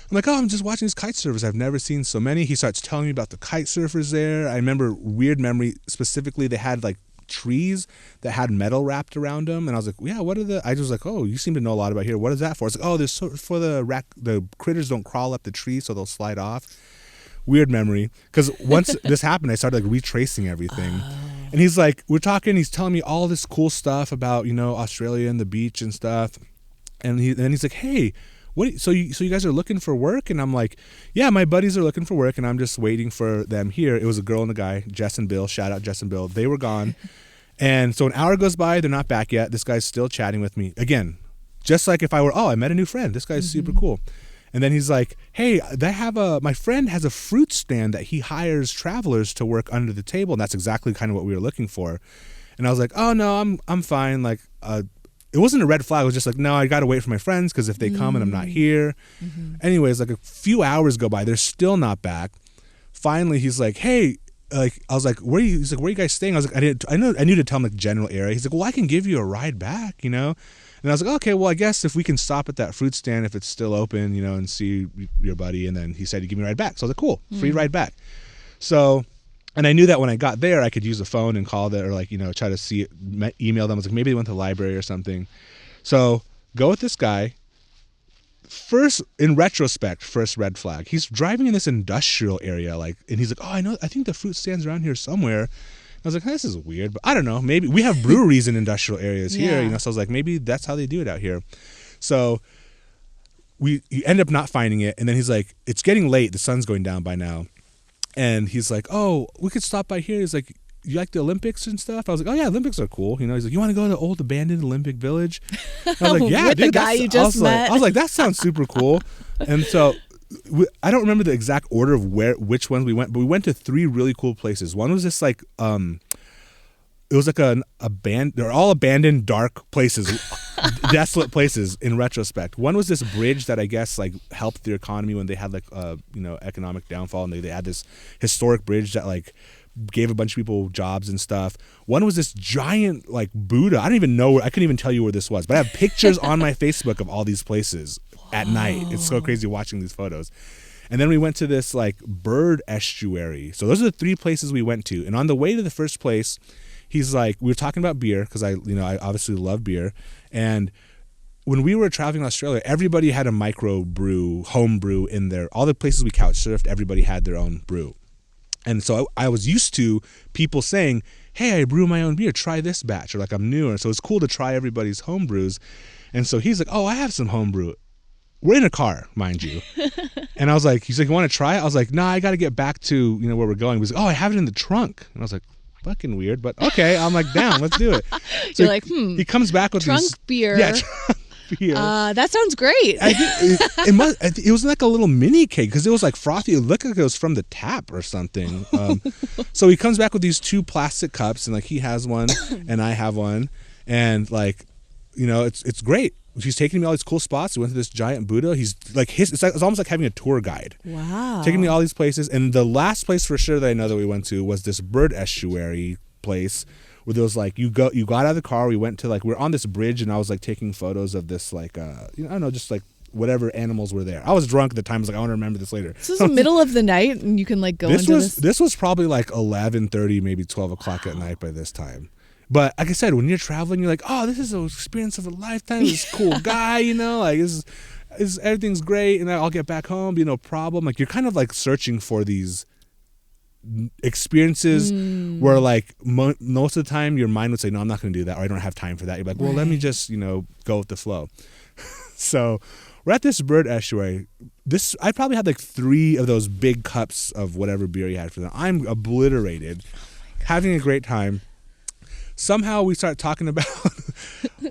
I'm like, oh, I'm just watching these kite surfers. I've never seen so many. He starts telling me about the kite surfers there. I remember, weird memory, specifically they had like trees that had metal wrapped around them, and I was like, yeah, I was like, oh, you seem to know a lot about here. What is that for? It's like, oh, this for the critters don't crawl up the tree, so they'll slide off. Weird memory, because once this happened, I started like retracing everything. And he's like, we're talking, he's telling me all this cool stuff about, you know, Australia and the beach and stuff. And he's like, hey, so you guys are looking for work? And I'm like, yeah, my buddies are looking for work, and I'm just waiting for them here. It was a girl and a guy, Jess and Bill. Shout out Jess and Bill. They were gone. And so an hour goes by. They're not back yet. This guy's still chatting with me. Again, just like if I were, I met a new friend. This guy's super cool. And then he's like, hey, my friend has a fruit stand that he hires travelers to work under the table. And that's exactly kind of what we were looking for. And I was like, oh, no, I'm fine. Like, it wasn't a red flag. It was just like, no, I got to wait for my friends because if they come and I'm not here. Anyways, like a few hours go by. They're still not back. Finally, he's like, hey, like, I was like, he's like, where are you guys staying? I was like, I knew to tell him like general area. He's like, well, I can give you a ride back, you know? And I was like, okay, well, I guess if we can stop at that fruit stand, if it's still open, you know, and see your buddy. And then he said he'd give me a ride back. So I was like, cool, free ride back. So, and I knew that when I got there, I could use the phone and call them, or like, you know, try to see it, email them. I was like, maybe they went to the library or something. So go with this guy. First, in retrospect, first red flag. He's driving in this industrial area, like, and he's like, oh, I think the fruit stand's around here somewhere. I was like, this is weird, but I don't know. Maybe we have breweries in industrial areas here, you know. So I was like, maybe that's how they do it out here. So you end up not finding it, and then he's like, it's getting late. The sun's going down by now. And he's like, oh, we could stop by here. He's like, you like the Olympics and stuff? I was like, oh yeah, Olympics are cool. You know, he's like, you want to go to the old abandoned Olympic Village? I was like, yeah, With dude. the guy you just met. I was like, that sounds super cool. And so I don't remember the exact order of which ones we went, but we went to 3 really cool places. One was this like, it was like they're all abandoned, dark places, desolate places in retrospect. One was this bridge that I guess like helped their economy when they had like economic downfall, and they had this historic bridge that like gave a bunch of people jobs and stuff. One was this giant like Buddha. I don't even know I couldn't even tell you where this was, but I have pictures on my Facebook of all these places at night. It's so crazy watching these photos. And then we went to this like bird estuary. So those are the 3 places we went to. And on the way to the first place, he's like, we were talking about beer because I obviously love beer. And when we were traveling in Australia, everybody had a micro brew, home brew in there. All the places we couch surfed, everybody had their own brew. And so I was used to people saying, hey, I brew my own beer, try this batch, or like I'm newer. So it's cool to try everybody's home brews. And so he's like, oh, I have some home brew. We're in a car, mind you. And I was like, he's like, you want to try it? I was like, nah, I got to get back to, where we're going. He was like, oh, I have it in the trunk. And I was like, fucking weird, but okay. I'm like, down, let's do it. So you're like, he comes back with trunk this, beer. Yeah, trunk beer. That sounds great. I think it was like a little mini cake because it was like frothy. It looked like it was from the tap or something. So he comes back with these 2 plastic cups, and like he has one and I have one, and like, it's great. He's taking me all these cool spots. We went to this giant Buddha. He's like it's almost like having a tour guide. Wow. Taking me all these places, and the last place for sure that I know that we went to was this bird estuary place where there was like you got out of the car. We went to like we're on this bridge, and I was like taking photos of this like I don't know, just like whatever animals were there. I was drunk at the time. I was like, I want to remember this later. This is the middle of the night, and you can like go into this. This was probably like 11:30, maybe 12 o'clock at night by this time. But like I said, when you're traveling, you're like, oh, this is an experience of a lifetime. This cool guy, like this is everything's great, and I'll get back home, no problem. Like you're kind of like searching for these experiences where like most of the time your mind would say, no, I'm not going to do that, or I don't have time for that. You're like, well, let me just go with the flow. So we're at this bird estuary. I probably had like 3 of those big cups of whatever beer you had for them. I'm obliterated, having a great time. Somehow we start talking about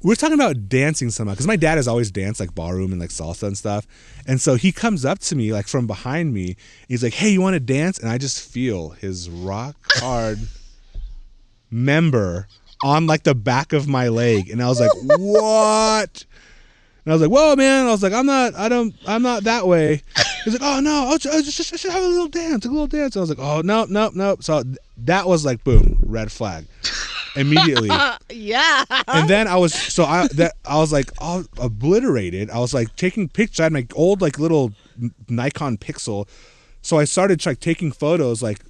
we're talking about dancing somehow, because my dad has always danced like ballroom and like salsa and stuff. And so he comes up to me like from behind me. He's like, hey, you want to dance? And I just feel his rock hard member on like the back of my leg. And I was like, what? And I was like, whoa, man. I was like, I'm not that way. He's like, oh no, I just have a little dance. I was like, oh, no. So that was like, boom, red flag. Immediately. Yeah. And then I was like all obliterated. I was like taking pictures. I had my old like little Nikon Pixel. So I started like taking photos, like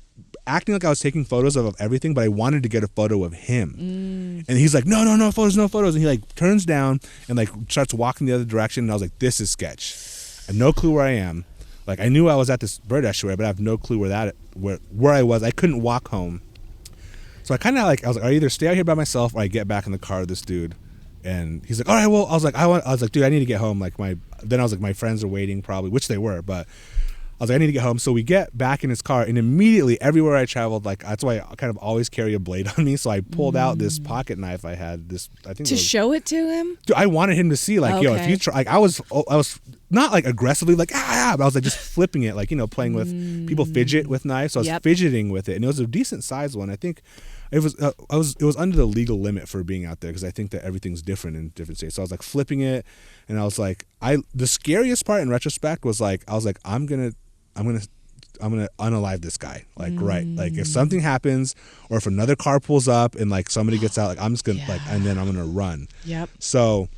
acting like I was taking photos of everything, but I wanted to get a photo of him. And he's like, no photos. And he like turns down and like starts walking the other direction. And I was like, this is sketch. I have no clue where I am. Like I knew I was at this bird estuary, but I have no clue where I was. I couldn't walk home. So I kind of like, I was like, I either stay out here by myself or I get back in the car with this dude. And he's like, all right, well, I was like, dude, I need to get home. Then I was like, my friends are waiting probably, which they were, but I was like, I need to get home. So we get back in his car, and immediately everywhere I traveled, like that's why I kind of always carry a blade on me. So I pulled out this pocket knife I had. To show it to him? Dude, I wanted him to see, like, yo, if you try, like I was not like aggressively like but I was like just flipping it, like playing with people fidget with knives. So I was fidgeting with it, and it was a decent sized one. I think it was under the legal limit for being out there, because I think that everything's different in different states. So I was like flipping it, and I was like, the scariest part in retrospect was like I was like I'm gonna unalive this guy, like right, like if something happens or if another car pulls up and like somebody gets out, like I'm just gonna like, and then I'm gonna run. Yep. So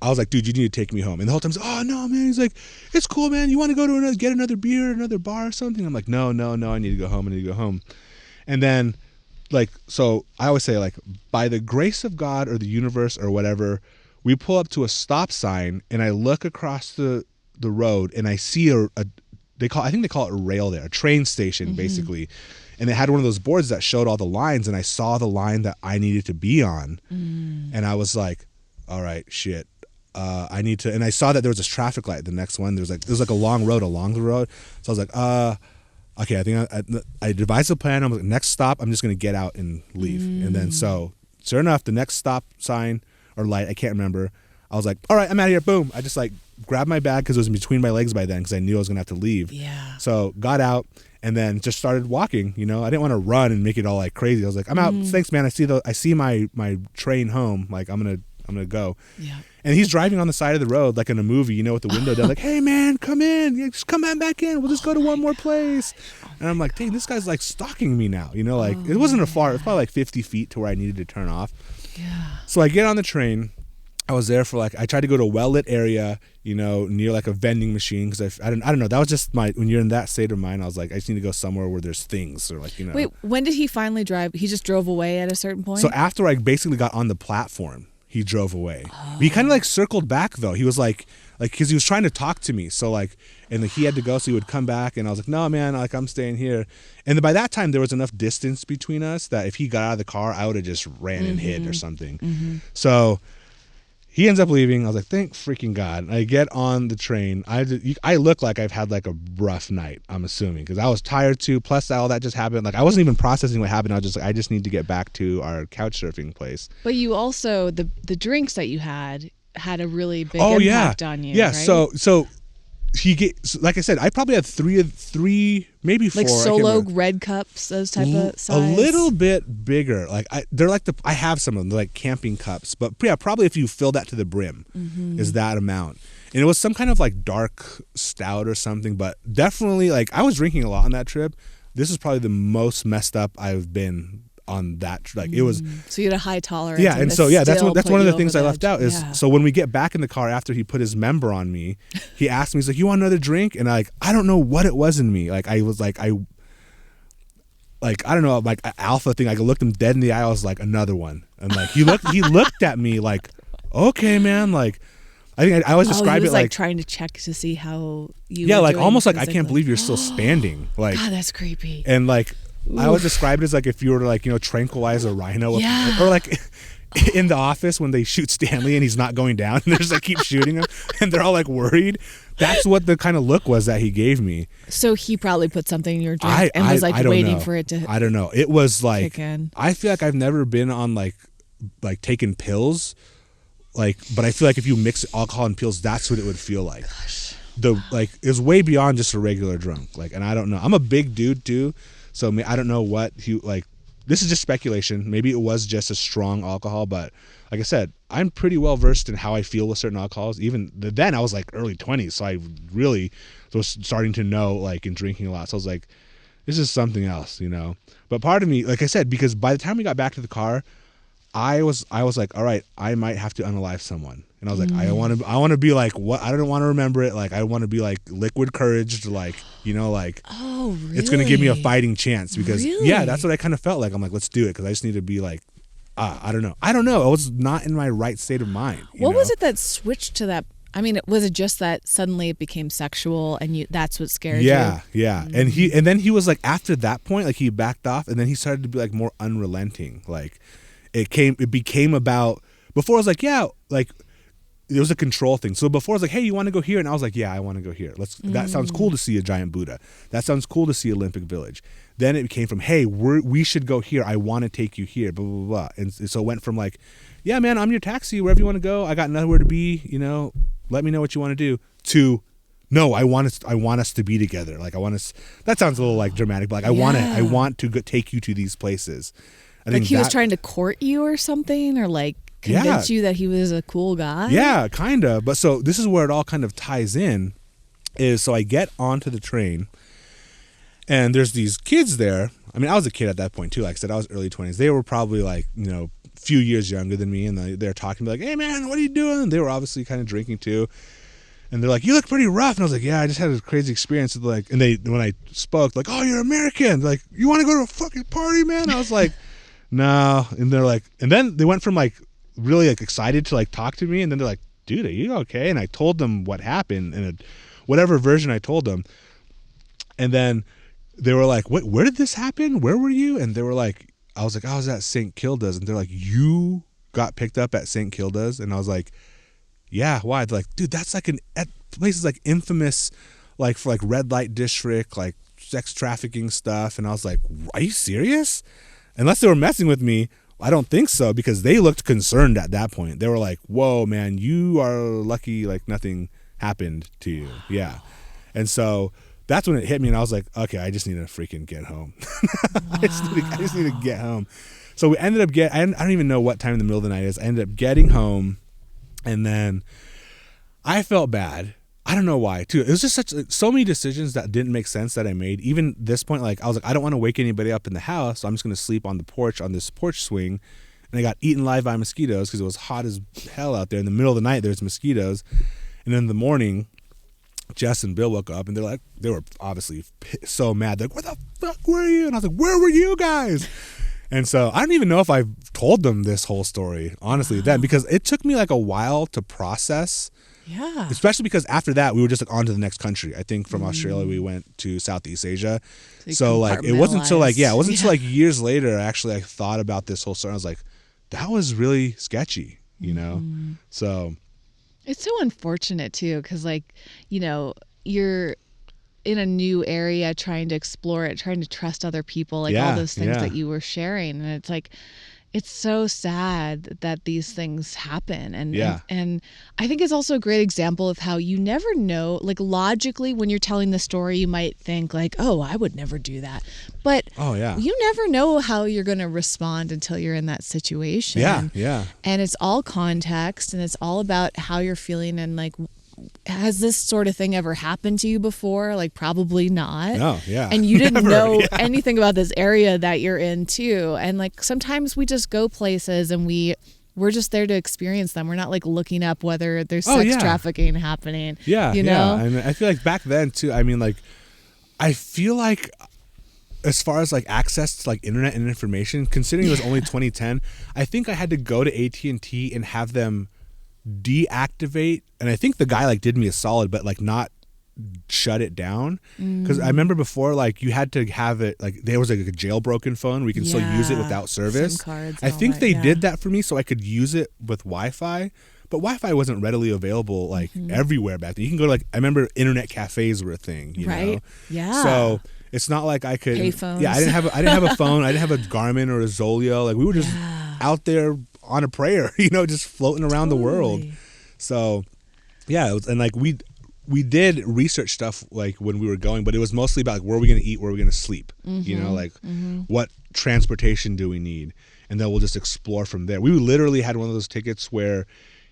I was like, dude, you need to take me home. And the whole time he's like, oh no, man. He's like, it's cool, man. You want to go to get another beer, another bar or something? I'm like, no, I need to go home. And then like, so I always say, like, by the grace of God or the universe or whatever, we pull up to a stop sign, and I look across the road, and I see I think they call it a rail there, a train station, basically. And they had one of those boards that showed all the lines, and I saw the line that I needed to be on. And I was like, all right, shit. I need to, and I saw that there was this traffic light, the next one. There was like a long road along the road. So I was like, okay, I think I devised a plan. I'm like, next stop, I'm just going to get out and leave. And then so sure enough, the next stop sign or light, I can't remember. I was like, all right, I'm out of here. Boom. I just like grabbed my bag because it was in between my legs by then because I knew I was going to have to leave. Yeah. So got out and then just started walking. You know, I didn't want to run and make it all like crazy. I was like, I'm out. Thanks, man. I see my train home. Like I'm gonna go. Yeah. And he's driving on the side of the road like in a movie, you know, with the window down, like, hey man, come in. Yeah, just come back in. We'll just go to one more place. And I'm like, dang, this guy's like stalking me now. You know, like it wasn't a far, it was probably like 50 feet to where I needed to turn off. Yeah. So I get on the train. I was there for like, I tried to go to a well-lit area, you know, near like a vending machine because I don't know. That was just when you're in that state of mind, I was like, I just need to go somewhere where there's things or like, you know. Wait, when did he finally drive? He just drove away at a certain point? So after I basically got on the platform, he drove away. He kind of like circled back though. He was like, because he was trying to talk to me. So like, and he had to go, so he would come back. And I was like, no, man, like I'm staying here. And then by that time, there was enough distance between us that if he got out of the car, I would have just ran and hid or something. So he ends up leaving. I was like, thank freaking God. I get on the train. I look like I've had like a rough night, I'm assuming, because I was tired too. Plus all that just happened. Like I wasn't even processing what happened. I was just like, I just need to get back to our couch surfing place. But you also, the drinks that you had a really big impact on you. Yeah. Right? So like I said, I probably had three, maybe four. Like solo red cups, those type of size. A little bit bigger. Like they're like I have some of them, they're like camping cups. But yeah, probably if you fill that to the brim, is that amount. And it was some kind of like dark stout or something. But definitely, like I was drinking a lot on that trip. This is probably the most messed up I've been on that. Like it was. So you had a high tolerance. Yeah, and so that's one of the things I left out is yeah. So when we get back in the car after he put his member on me, he asked me, he's like, "You want another drink?" And I don't know what it was in me. Like I was like I don't know, like an alpha thing. I looked him dead in the eye. I was like, another one. And like he looked at me like, okay, man. Like I think I always describe he was it like trying to check to see how you. Yeah, were like doing almost like I physically. can't believe you're still standing. Like God, that's creepy. And like I always describe it as like if you were to like, you know, tranquilize a rhino or like in The Office when they shoot Stanley and he's not going down and they just like keep shooting him and they're all like worried. That's what the kind of look was that he gave me. So he probably put something in your drink and was like waiting for it to. I don't know. It was like kick in. I feel like I've never been on like taking pills, like, but I feel like if you mix alcohol and pills, that's what it would feel like. Gosh. Like it was way beyond just a regular drunk. Like, and I don't know. I'm a big dude too. So I don't know what he like. This is just speculation. Maybe it was just a strong alcohol, but like I said, I'm pretty well versed in how I feel with certain alcohols. Even then, I was like early 20s, so I really was starting to know like in drinking a lot. So I was like, this is something else, you know. But part of me, like I said, because by the time we got back to the car, I was like, all right, I might have to unalive someone. And I was like, I want to be like, what? I don't want to remember it. Like, I want to be like liquid courage, like, you know, like, oh, really? It's going to give me a fighting chance because, really? yeah, that's what I kind of felt like. I'm like, let's do it because I just need to be like, I don't know. I was not in my right state of mind. What was it that switched to that? I mean, was it just that suddenly it became sexual and that's what scared you? Yeah. And then he was like, after that point, like he backed off and then he started to be like more unrelenting. Like it became about, before I was like, yeah, like, it was a control thing. So before I was like, hey, you want to go here? And I was like, yeah, I want to go here. That sounds cool to see a giant Buddha. That sounds cool to see Olympic Village. Then it became from, hey, we should go here. I want to take you here, blah, blah, blah. And so it went from like, yeah, man, I'm your taxi, wherever you want to go. I got nowhere to be, you know, let me know what you want to do, to, no, I want us to be together. Like that sounds a little like dramatic, but like I want to take you to these places. I think he was trying to court you or something, or like convince you that he was a cool guy? Yeah, kind of. But so this is where it all kind of ties in, is so I get onto the train and there's these kids there. I mean, I was a kid at that point too. Like I said, I was early 20s. They were probably like, you know, a few years younger than me. And they're talking to me like, hey man, what are you doing? And they were obviously kind of drinking too. And they're like, you look pretty rough. And I was like, yeah, I just had a crazy experience. Like, and when I spoke, like, oh, you're American. Like, you want to go to a fucking party, man? I was like, no. And they're like, and then they went from like, really like excited to like talk to me, and then they're like, dude, are you okay? And I told them what happened in whatever version I told them, and then they were like, wait, where did this happen? Where were you? And they were like, I was like, I was at St. Kilda's. And they're like, you got picked up at St. Kilda's? And I was like, yeah, why? They're like, dude, that's like place is like infamous, like for like red light district, like sex trafficking stuff. And I was like, are you serious? Unless they were messing with me, I don't think so, because they looked concerned at that point. They were like, whoa, man, you are lucky like nothing happened to you. Yeah. And so that's when it hit me, and I was like, okay, I just need to freaking get home. Wow. I just need to get home. So we ended up I don't even know what time in the middle of the night it is. I ended up getting home, and then I felt bad. I don't know why, too. It was just so many decisions that didn't make sense that I made. Even this point, like I was like, I don't want to wake anybody up in the house, so I'm just going to sleep on the porch, on this porch swing. And I got eaten alive by mosquitoes because it was hot as hell out there. In the middle of the night, there's mosquitoes. And then in the morning, Jess and Bill woke up, and they were obviously so mad. They're like, where the fuck were you? And I was like, where were you guys? And so I don't even know if I've told them this whole story, honestly, then, because it took me like a while to process. Yeah. Especially because after that, we were just like on to the next country. I think from Australia, we went to Southeast Asia. So like, it wasn't until like, until like years later, actually, I thought about this whole story. I was like, that was really sketchy, you know? So. It's so unfortunate too, because like, you know, you're in a new area trying to explore it, trying to trust other people, like all those things that you were sharing. And it's like, it's so sad that these things happen. And I think it's also a great example of how you never know, like logically when you're telling the story, you might think like, oh, I would never do that. But you never know how you're going to respond until you're in that situation. Yeah. And it's all context, and it's all about how you're feeling, and like, has this sort of thing ever happened to you before? Like, probably not. No, yeah. And you didn't know anything about this area that you're in too. And like, sometimes we just go places and we're just there to experience them. We're not like looking up whether there's sex trafficking happening. Yeah, you know? And I feel like back then too, I mean, like, I feel like as far as like access to like internet and information, considering it was only 2010, I think I had to go to AT&T and have them deactivate, and I think the guy like did me a solid, but like not shut it down, because I remember before, like, you had to have it, like there was like a jailbroken phone, we can still use it without service. SIM cards, I think they did that for me so I could use it with Wi-Fi, but Wi-Fi wasn't readily available like everywhere back then. You can go to, like, I remember internet cafes were a thing, you know? Yeah. So it's not like I could payphones. Yeah, I didn't have a phone. I didn't have a Garmin or a Zolio. Like, we were just out there on a prayer, you know, just floating around the world. So yeah, it was, and like we did research stuff like when we were going, but it was mostly about like, where are we going to eat, where are we going to sleep, you know, like what transportation do we need, and then we'll just explore from there. We literally had one of those tickets where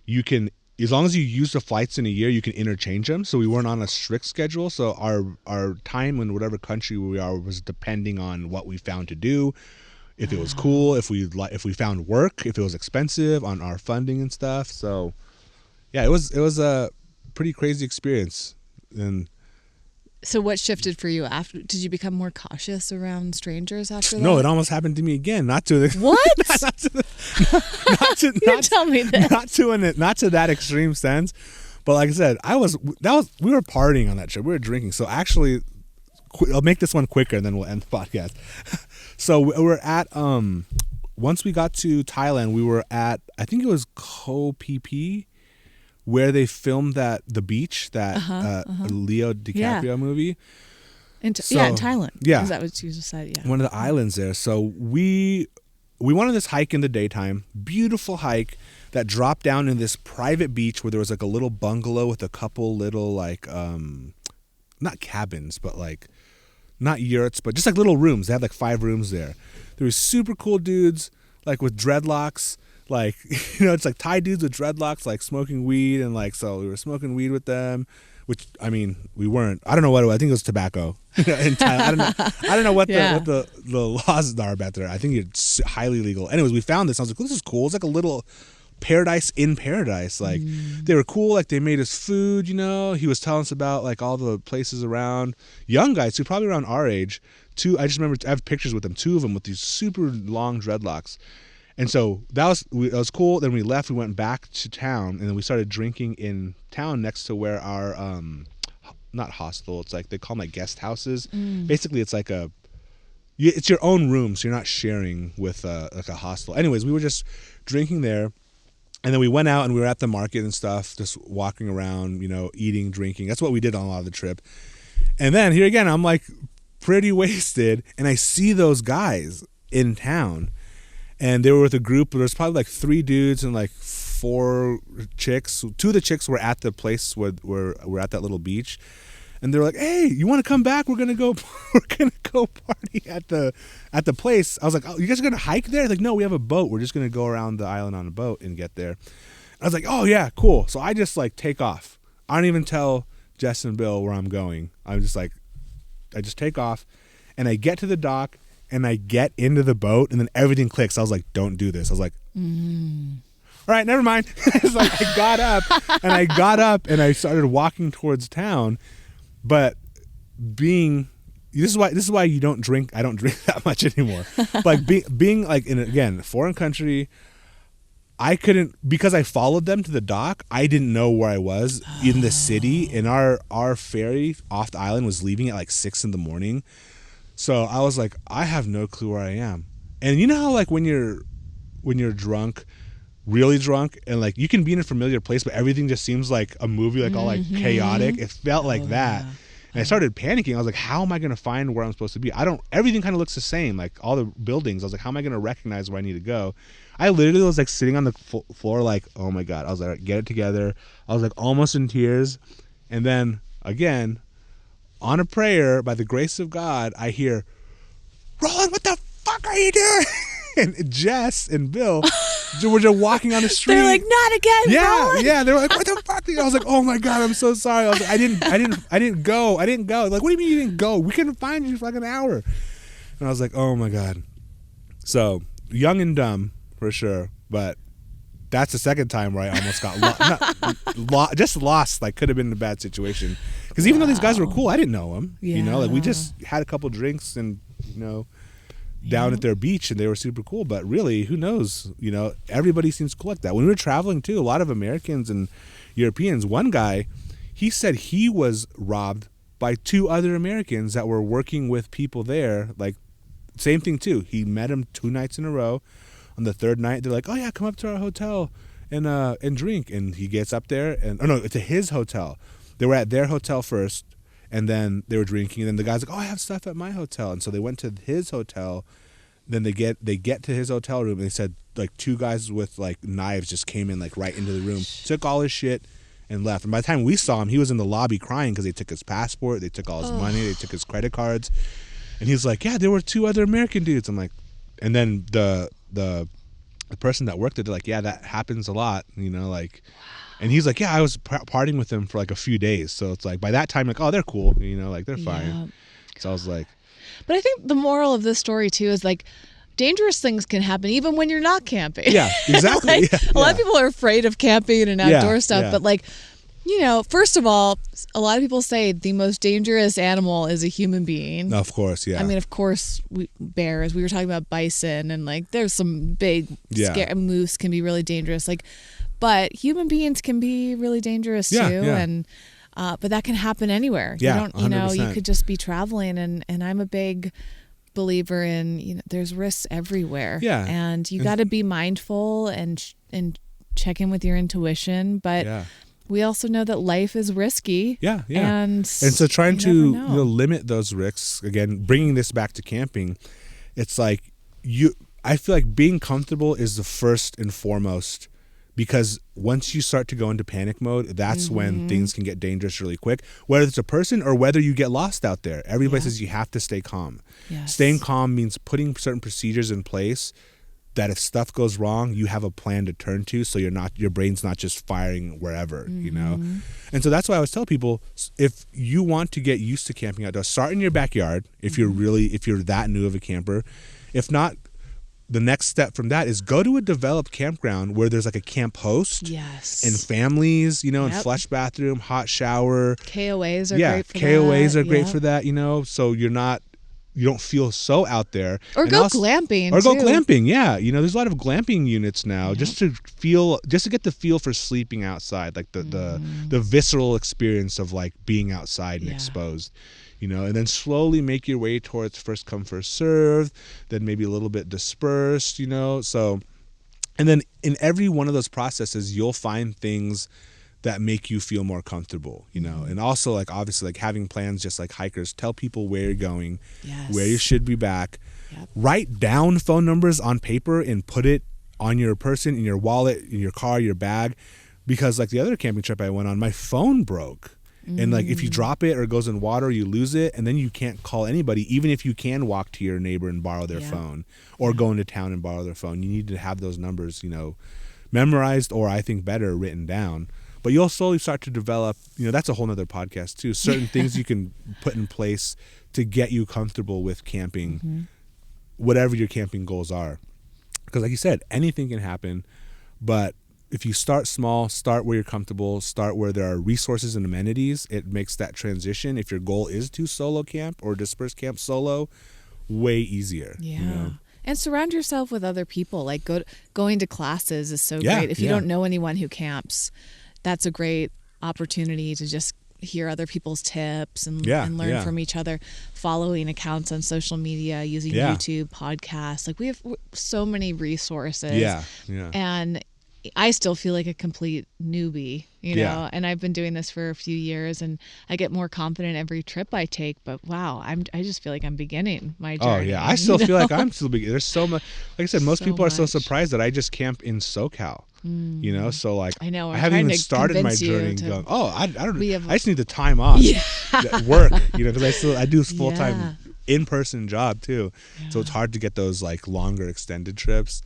you can, as long as you use the flights in a year, you can interchange them. So we weren't on a strict schedule. So our time in whatever country we are was depending on what we found to do. If it was cool, if we found work, if it was expensive, on our funding and stuff. So yeah, it was a pretty crazy experience. And so what shifted for you after? Did you become more cautious around strangers after that? No, it almost happened to me again. Not to the what? You tell me this. Not to that extreme sense, but like I said, we were partying on that trip. We were drinking. So actually, I'll make this one quicker, and then we'll end the podcast. So we're at once we got to Thailand, we were at, I think it was Koh Phi Phi, where they filmed the beach, that Leo DiCaprio movie. In Thailand. Yeah. Is that what you just said? Yeah. One of the islands there. So we went on this hike in the daytime, beautiful hike that dropped down in this private beach where there was like a little bungalow with a couple little like, not cabins, but like, not yurts, but just like little rooms. They had like 5 rooms there. There were super cool dudes, like with dreadlocks, like, you know, it's like Thai dudes with dreadlocks, like smoking weed, and like, so we were smoking weed with them, which, I mean, we weren't. I don't know what it was. I think it was tobacco in Thailand. I don't know what the laws are about there. I think it's highly legal. Anyways, we found this. I was like, this is cool. It's like a little paradise in paradise. Like, they were cool. Like, they made us food, you know. He was telling us about like all the places around. Young guys who probably around our age. I just remember, I have pictures with them, 2 of them with these super long dreadlocks. And so that was cool. Then we left. We went back to town, and then we started drinking in town next to where our not hostel. It's like they call them like guest houses. Basically, it's like it's your own room, so you're not sharing with like a hostel. Anyways, we were just drinking there. And then we went out and we were at the market and stuff, just walking around, you know, eating, drinking. That's what we did on a lot of the trip. And then here again, I'm like pretty wasted, and I see those guys in town, and they were with a group. There was probably like 3 dudes and like 4 chicks. 2 of the chicks were at the place where we're at that little beach, and they're like, "Hey, you want to come back? We're gonna go party at the place." I was like, "Oh, you guys are gonna hike there?" Like, "No, we have a boat. We're just gonna go around the island on a boat and get there." I was like, "Oh yeah, cool." So I just like take off. I don't even tell Jess and Bill where I'm going. I'm just like, I just take off, and I get to the dock, and I get into the boat, and then everything clicks. I was like, "Don't do this." I was like, all right, never mind. It's like I got up and I started walking towards town. But this is why you don't drink. I don't drink that much anymore. Like being like in again foreign country, I couldn't, because I followed them to the dock. I didn't know where I was in the city, and our ferry off the island was leaving at like 6 a.m. So I was like, I have no clue where I am. And you know how like when you're drunk, really drunk, and like you can be in a familiar place, but everything just seems like a movie, like all like chaotic. It felt like that. Yeah. And I started panicking. I was like, how am I going to find where I'm supposed to be? Everything kind of looks the same, like all the buildings. I was like, how am I going to recognize where I need to go? I literally was like sitting on the floor like, oh my God. I was like, get it together. I was like almost in tears. And then again, on a prayer, by the grace of God, I hear, "Rolland, what the fuck are you doing?" And Jess and Bill were just walking on the street. They're like, "Not again, Rolland." Yeah. They were like, "What the fuck?" I was like, "Oh my God, I'm so sorry." I was like, I didn't go. Like, what do you mean you didn't go? We couldn't find you for like an hour. And I was like, oh my God. So young and dumb for sure, but that's the second time where I almost got just lost. Like, could have been in a bad situation. Because even though these guys were cool, I didn't know them. Yeah. You know, like we just had a couple drinks and down at their beach, and they were super cool. But really, who knows? You know, everybody seems cool like that. When we were traveling too, a lot of Americans and Europeans. One guy, he said he was robbed by 2 other Americans that were working with people there. Like, same thing too. He met him 2 nights in a row. On the 3rd night, they're like, "Oh yeah, come up to our hotel and drink." And he gets up there, and to his hotel. They were at their hotel first, and then they were drinking. And then the guy's like, "Oh, I have stuff at my hotel." And so they went to his hotel. Then they get to his hotel room, and they said like 2 guys with like knives just came in like right into the room, took all his shit, and left. And by the time we saw him, he was in the lobby crying because they took his passport, they took all his money, they took his credit cards, and he's like, "Yeah, there were 2 other American dudes." I'm like, and then the person that worked it, they're like, "Yeah, that happens a lot," like. And he's like, "Yeah, I was partying with them for like a few days." So it's like by that time, like, oh, they're cool, like they're fine. Yeah. So I was like. But I think the moral of this story too is like dangerous things can happen even when you're not camping. Yeah, exactly. Like, a lot of people are afraid of camping and outdoor stuff, but like, first of all, a lot of people say the most dangerous animal is a human being. Of course, yeah. I mean, of course, bears. We were talking about bison, and like, there's some big moose can be really dangerous. Like, but human beings can be really dangerous too, and but that can happen anywhere. Yeah, you don't, you could just be traveling, and I'm a big believer in there's risks everywhere. Yeah, and you got to be mindful and check in with your intuition, but. Yeah. We also know that life is risky. Yeah. And so trying to limit those risks, again, bringing this back to camping, it's like I feel like being comfortable is the first and foremost, because once you start to go into panic mode, that's when things can get dangerous really quick, whether it's a person or whether you get lost out there. Everybody says you have to stay calm. Yes. Staying calm means putting certain procedures in place that if stuff goes wrong, you have a plan to turn to, so your brain's not just firing wherever, And so that's why I always tell people, if you want to get used to camping outdoors, start in your backyard if you're that new of a camper. If not, the next step from that is go to a developed campground where there's like a camp host. Yes. And families, and flush bathroom, hot shower. KOAs are great for that. KOAs are great for that, so you don't feel so out there. Or go glamping. Or go glamping, yeah. There's a lot of glamping units now, just to get the feel for sleeping outside, like the visceral experience of like being outside and exposed. And then slowly make your way towards first come, first serve, then maybe a little bit dispersed, so. And then in every one of those processes, you'll find things that make you feel more comfortable, you know. And also, like, obviously, like, having plans, just like hikers, tell people where you're going, where you should be back. Write down phone numbers on paper and put it on your person, in your wallet, in your car, your bag. Because, like, the other camping trip I went on, my phone broke. And, like, if you drop it or it goes in water, you lose it, and then you can't call anybody, even if you can walk to your neighbor and borrow their phone, or go into town and borrow their phone. You need to have those numbers, you know, memorized, or I think better, written down. But you'll slowly start to develop, you know, that's a whole nother podcast too, certain things you can put in place to get you comfortable with camping, whatever your camping goals are. Because like you said, anything can happen, but if you start small, start where you're comfortable, start where there are resources and amenities, it makes that transition, if your goal is to solo camp or disperse camp solo, way easier. Yeah. You know? And surround yourself with other people. Like going to classes is so great. If you don't know anyone who camps, that's a great opportunity to just hear other people's tips and learn from each other. Following accounts on social media, using YouTube, podcasts. Like, we have so many resources. Yeah. And I still feel like a complete newbie, you know, and I've been doing this for a few years, and I get more confident every trip I take. But wow, I just feel like I'm beginning my journey. Oh yeah, I still feel like I'm still beginning. There's so much. Like I said, most people are so surprised that I just camp in SoCal. You know, so like I know I haven't even started my journey. Going, I just need the time off. Work, you know, because I do full time in-person job too, so it's hard to get those like longer extended trips.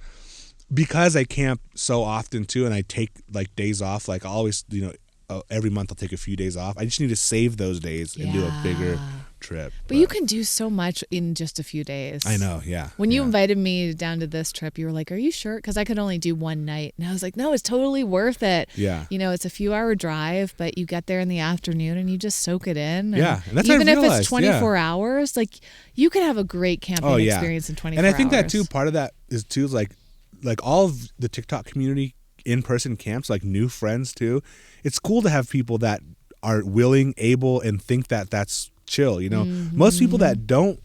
Because I camp so often too, and I take like days off, like I always, you know, every month I'll take a few days off. I just need to save those days and do a bigger trip. But you can do so much in just a few days. I know, yeah. When you invited me down to this trip, you were like, "Are you sure?" Because I could only do one night. And I was like, "No, it's totally worth it." Yeah. You know, it's a few-hour drive, but you get there in the afternoon and you just soak it in. And that's even if it's 24 hours, like, you can have a great camping experience in 24 hours. And I think that too, part of that is too, like all of the TikTok community in-person camps, like new friends too. It's cool to have people that are willing, able, and think that that's chill. You know, most people that don't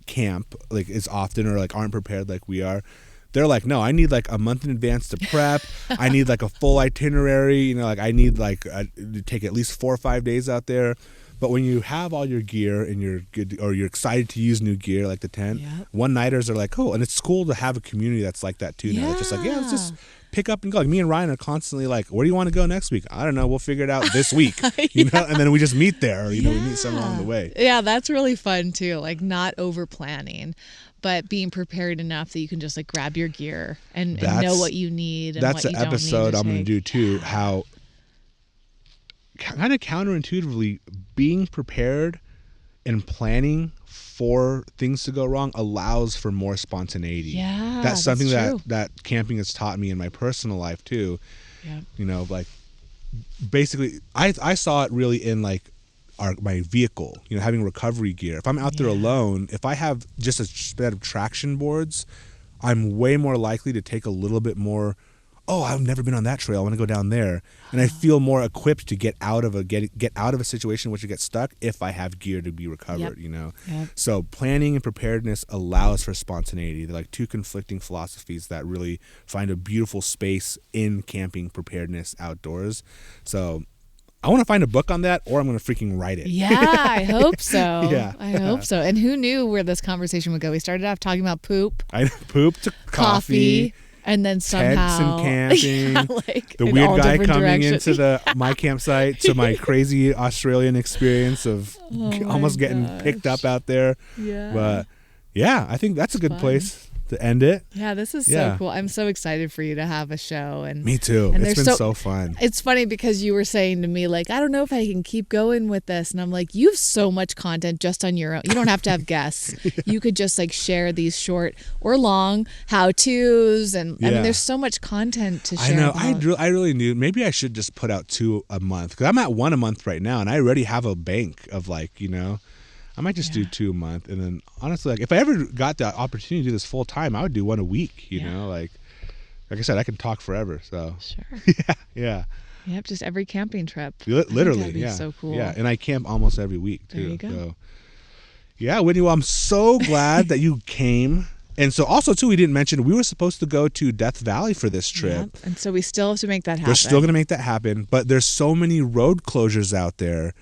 camp like as often or like aren't prepared like we are, they're like, no, I need like a month in advance to prep. I need like a full itinerary. You know, like I need like to take at least 4 or 5 days out there. But when you have all your gear and you're good, or you're excited to use new gear like the tent, one-nighters are like, oh, and it's cool to have a community that's like that too. Now it's just like, let's just pick up and go. Like me and Ryan are constantly like, where do you want to go next week? I don't know. We'll figure it out this week, you know. And then we just meet there, or, you know, we meet somewhere along the way. Yeah, that's really fun too. Like, not over planning, but being prepared enough that you can just like grab your gear and know what you need. And that's what you an episode I'm going to do too. How kind of counterintuitively being prepared and planning for things to go wrong allows for more spontaneity. Yeah, that's something that camping has taught me in my personal life too. Yeah. You know, like basically I saw it really in like my vehicle, you know, having recovery gear. If I'm out there alone, if I have just a set of traction boards, I'm way more likely to take a little bit more, oh, I've never been on that trail, I want to go down there. And I feel more equipped to get out of a situation in which you get stuck if I have gear to be recovered, you know. So planning and preparedness allows for spontaneity. They're like two conflicting philosophies that really find a beautiful space in camping preparedness outdoors. So I want to find a book on that, or I'm going to freaking write it. Yeah, I hope so. I hope so. And who knew where this conversation would go? We started off talking about poop. Poop to coffee. And then somehow, tents and camping, the weird guy coming into my campsite, to my crazy Australian experience of almost getting picked up out there. Yeah. But yeah, I think that's a good place to end it. Yeah, this is so cool. I'm so excited for you to have a show. And me too. It's been so fun. It's funny because you were saying to me, like, I don't know if I can keep going with this. And I'm like, you have so much content just on your own. You don't have to have guests. You could just like share these short or long how-tos. And I mean, there's so much content to share. I know. I really knew. Maybe I should just put out 2 a month, because I'm at 1 a month right now. And I already have a bank of like, you know, I might just do 2 a month. And then honestly, like if I ever got the opportunity to do this full time, I would do 1 a week, you know, like I said, I can talk forever. So yeah. Yep. Just every camping trip. Literally. That'd be so cool. Yeah. And I camp almost every week too. There you go. So yeah, Whitney, well, I'm so glad that you came And so also, too, we didn't mention, we were supposed to go to Death Valley for this trip. Yep. And so we still have to make that happen. We're still going to make that happen. But there's so many road closures out there.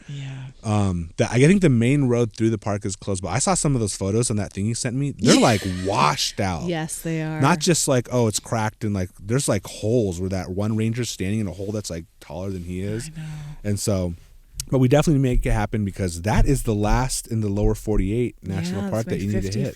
That I think the main road through the park is closed. But I saw some of those photos on that thing you sent me. They're like washed out. Yes, they are. Not just like, oh, it's cracked and like there's like holes where that one ranger's standing in a hole that's like taller than he is. I know. And so, but we definitely make it happen because that is the last in the lower 48 national park that you need to hit.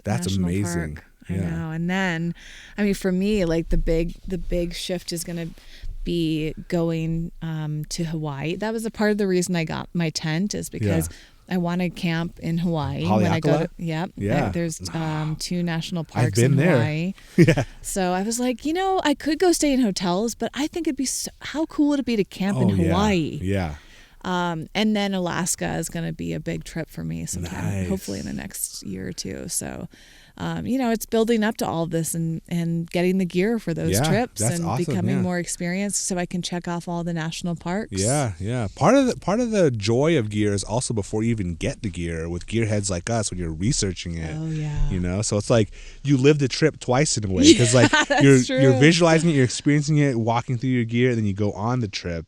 That's amazing. Park. I know. And then, I mean, for me, like the big shift is going to be going to Hawaii. That was a part of the reason I got my tent, is because I want to camp in Hawaii when I go to. Yeah. There's 2 national parks in Hawaii. Yeah. So I was like, I could go stay in hotels, but I think it'd be how cool would it be to camp in Hawaii? Yeah. And then Alaska is going to be a big trip for me sometime, hopefully in the next year or two. So, it's building up to all of this and getting the gear for those trips and awesome, becoming more experienced so I can check off all the national parks. Yeah. Part of the joy of gear is also before you even get the gear with gearheads like us, when you're researching it. Oh yeah. So it's like you live the trip twice in a way, because like you're visualizing it, you're experiencing it, walking through your gear, and then you go on the trip.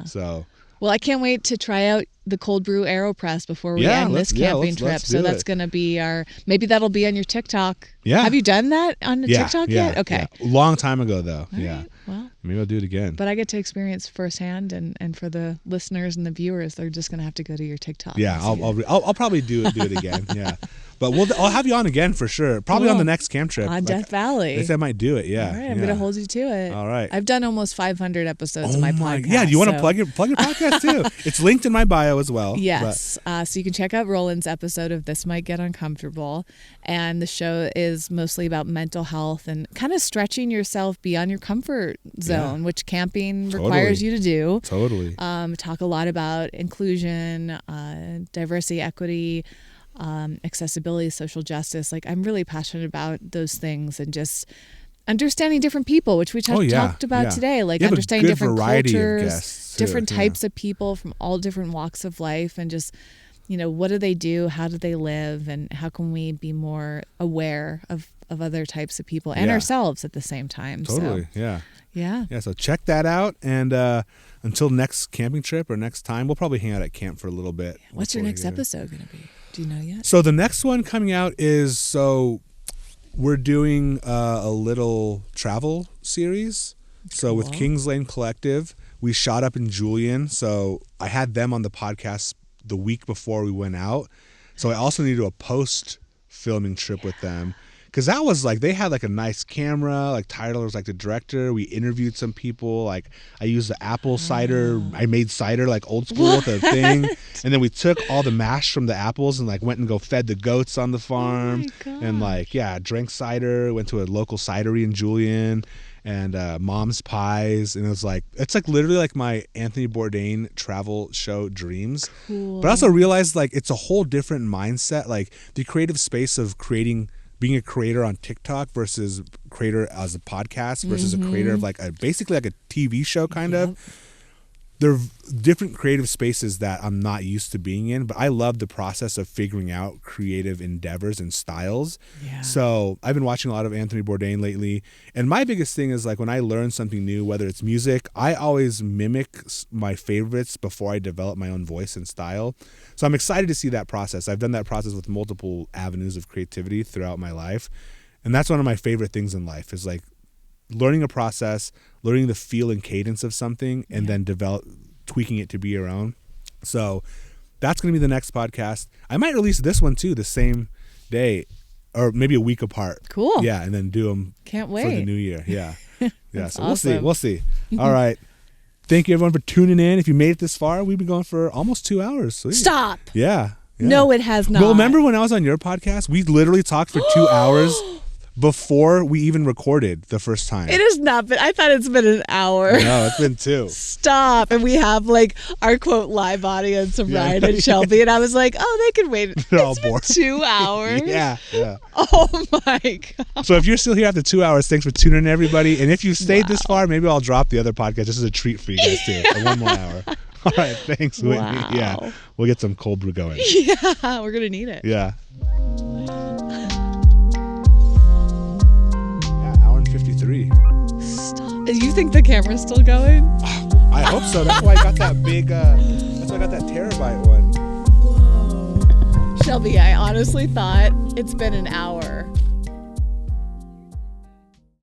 So. Well, I can't wait to try out the cold brew AeroPress before we end this camping trip. So that's going to be maybe that'll be on your TikTok. Yeah. Have you done that on the TikTok yet? Okay. Yeah. Long time ago though. All right. Well, maybe I'll do it again. But I get to experience firsthand, and for the listeners and the viewers, they're just going to have to go to your TikTok. Yeah, I'll probably do it again. Yeah. But I'll have you on again for sure. Probably on the next camp trip. On Death Valley. I guess I might do it, yeah. All right, I'm going to hold you to it. All right. I've done almost 500 episodes of my podcast. Yeah, do you want to plug your podcast too? It's linked in my bio as well. Yes. So you can check out Rolland's episode of This Might Get Uncomfortable. And the show is mostly about mental health and kind of stretching yourself beyond your comfort zone, which camping requires you to do. Totally. Talk a lot about inclusion, diversity, equity, accessibility, social justice. Like, I'm really passionate about those things, and just understanding different people, which we talked about today. Like understanding different cultures, different types of people from all different walks of life, and just, what do they do? How do they live? And how can we be more aware of other types of people and ourselves at the same time? Totally. So, yeah. So check that out. And until next camping trip or next time, we'll probably hang out at camp for a little bit. What's your next episode going to be? Do you know yet? So the next one coming out is, we're doing a little travel series. So with Kings Lane Collective, we shot up in Julian. So I had them on the podcast the week before we went out. So I also need to do a post filming trip with them. Because that was like, they had like a nice camera, like Tyler was like the director. We interviewed some people. Like I used the apple cider. I made cider like old school with a thing. And then we took all the mash from the apples and like went and fed the goats on the farm. And drank cider, went to a local cidery in Julian, and Mom's Pies. And it's like literally like my Anthony Bourdain travel show dreams. Cool. But I also realized like it's a whole different mindset. Like the creative space of being a creator on TikTok versus creator as a podcast versus a creator of basically like a TV show kind of. They're different creative spaces that I'm not used to being in, but I love the process of figuring out creative endeavors and styles. Yeah. So I've been watching a lot of Anthony Bourdain lately. And my biggest thing is like when I learn something new, whether it's music, I always mimic my favorites before I develop my own voice and style. So I'm excited to see that process. I've done that process with multiple avenues of creativity throughout my life. And that's one of my favorite things in life is like learning a process, learning the feel and cadence of something, and then tweaking it to be your own. So that's going to be the next podcast. I might release this one too the same day, or maybe a week apart. Cool. Yeah, and then do them for the new year. Yeah. So awesome. We'll see. All right. Thank you everyone for tuning in. If you made it this far, we've been going for almost 2 hours. Sweet. Stop. Yeah. No, it has not. Well, remember when I was on your podcast? We literally talked for 2 hours before we even recorded the first time. It has not been. I thought it's been an hour. No, it's been 2. Stop. And we have like our quote live audience of Ryan and Shelby. And I was like, they can wait. They're all bored. 2 hours. Yeah. Oh my God. So if you're still here after 2 hours, thanks for tuning in, everybody. And if you stayed this far, maybe I'll drop the other podcast just as a treat for you guys too. One more hour. All right. Thanks, Whitney. Wow. Yeah. We'll get some cold brew going. Yeah. We're going to need it. Yeah. 3. Stop. You think the camera's still going? I hope so. That's why I got that big. That's why I got that terabyte one. Whoa. Shelby, I honestly thought it's been an hour.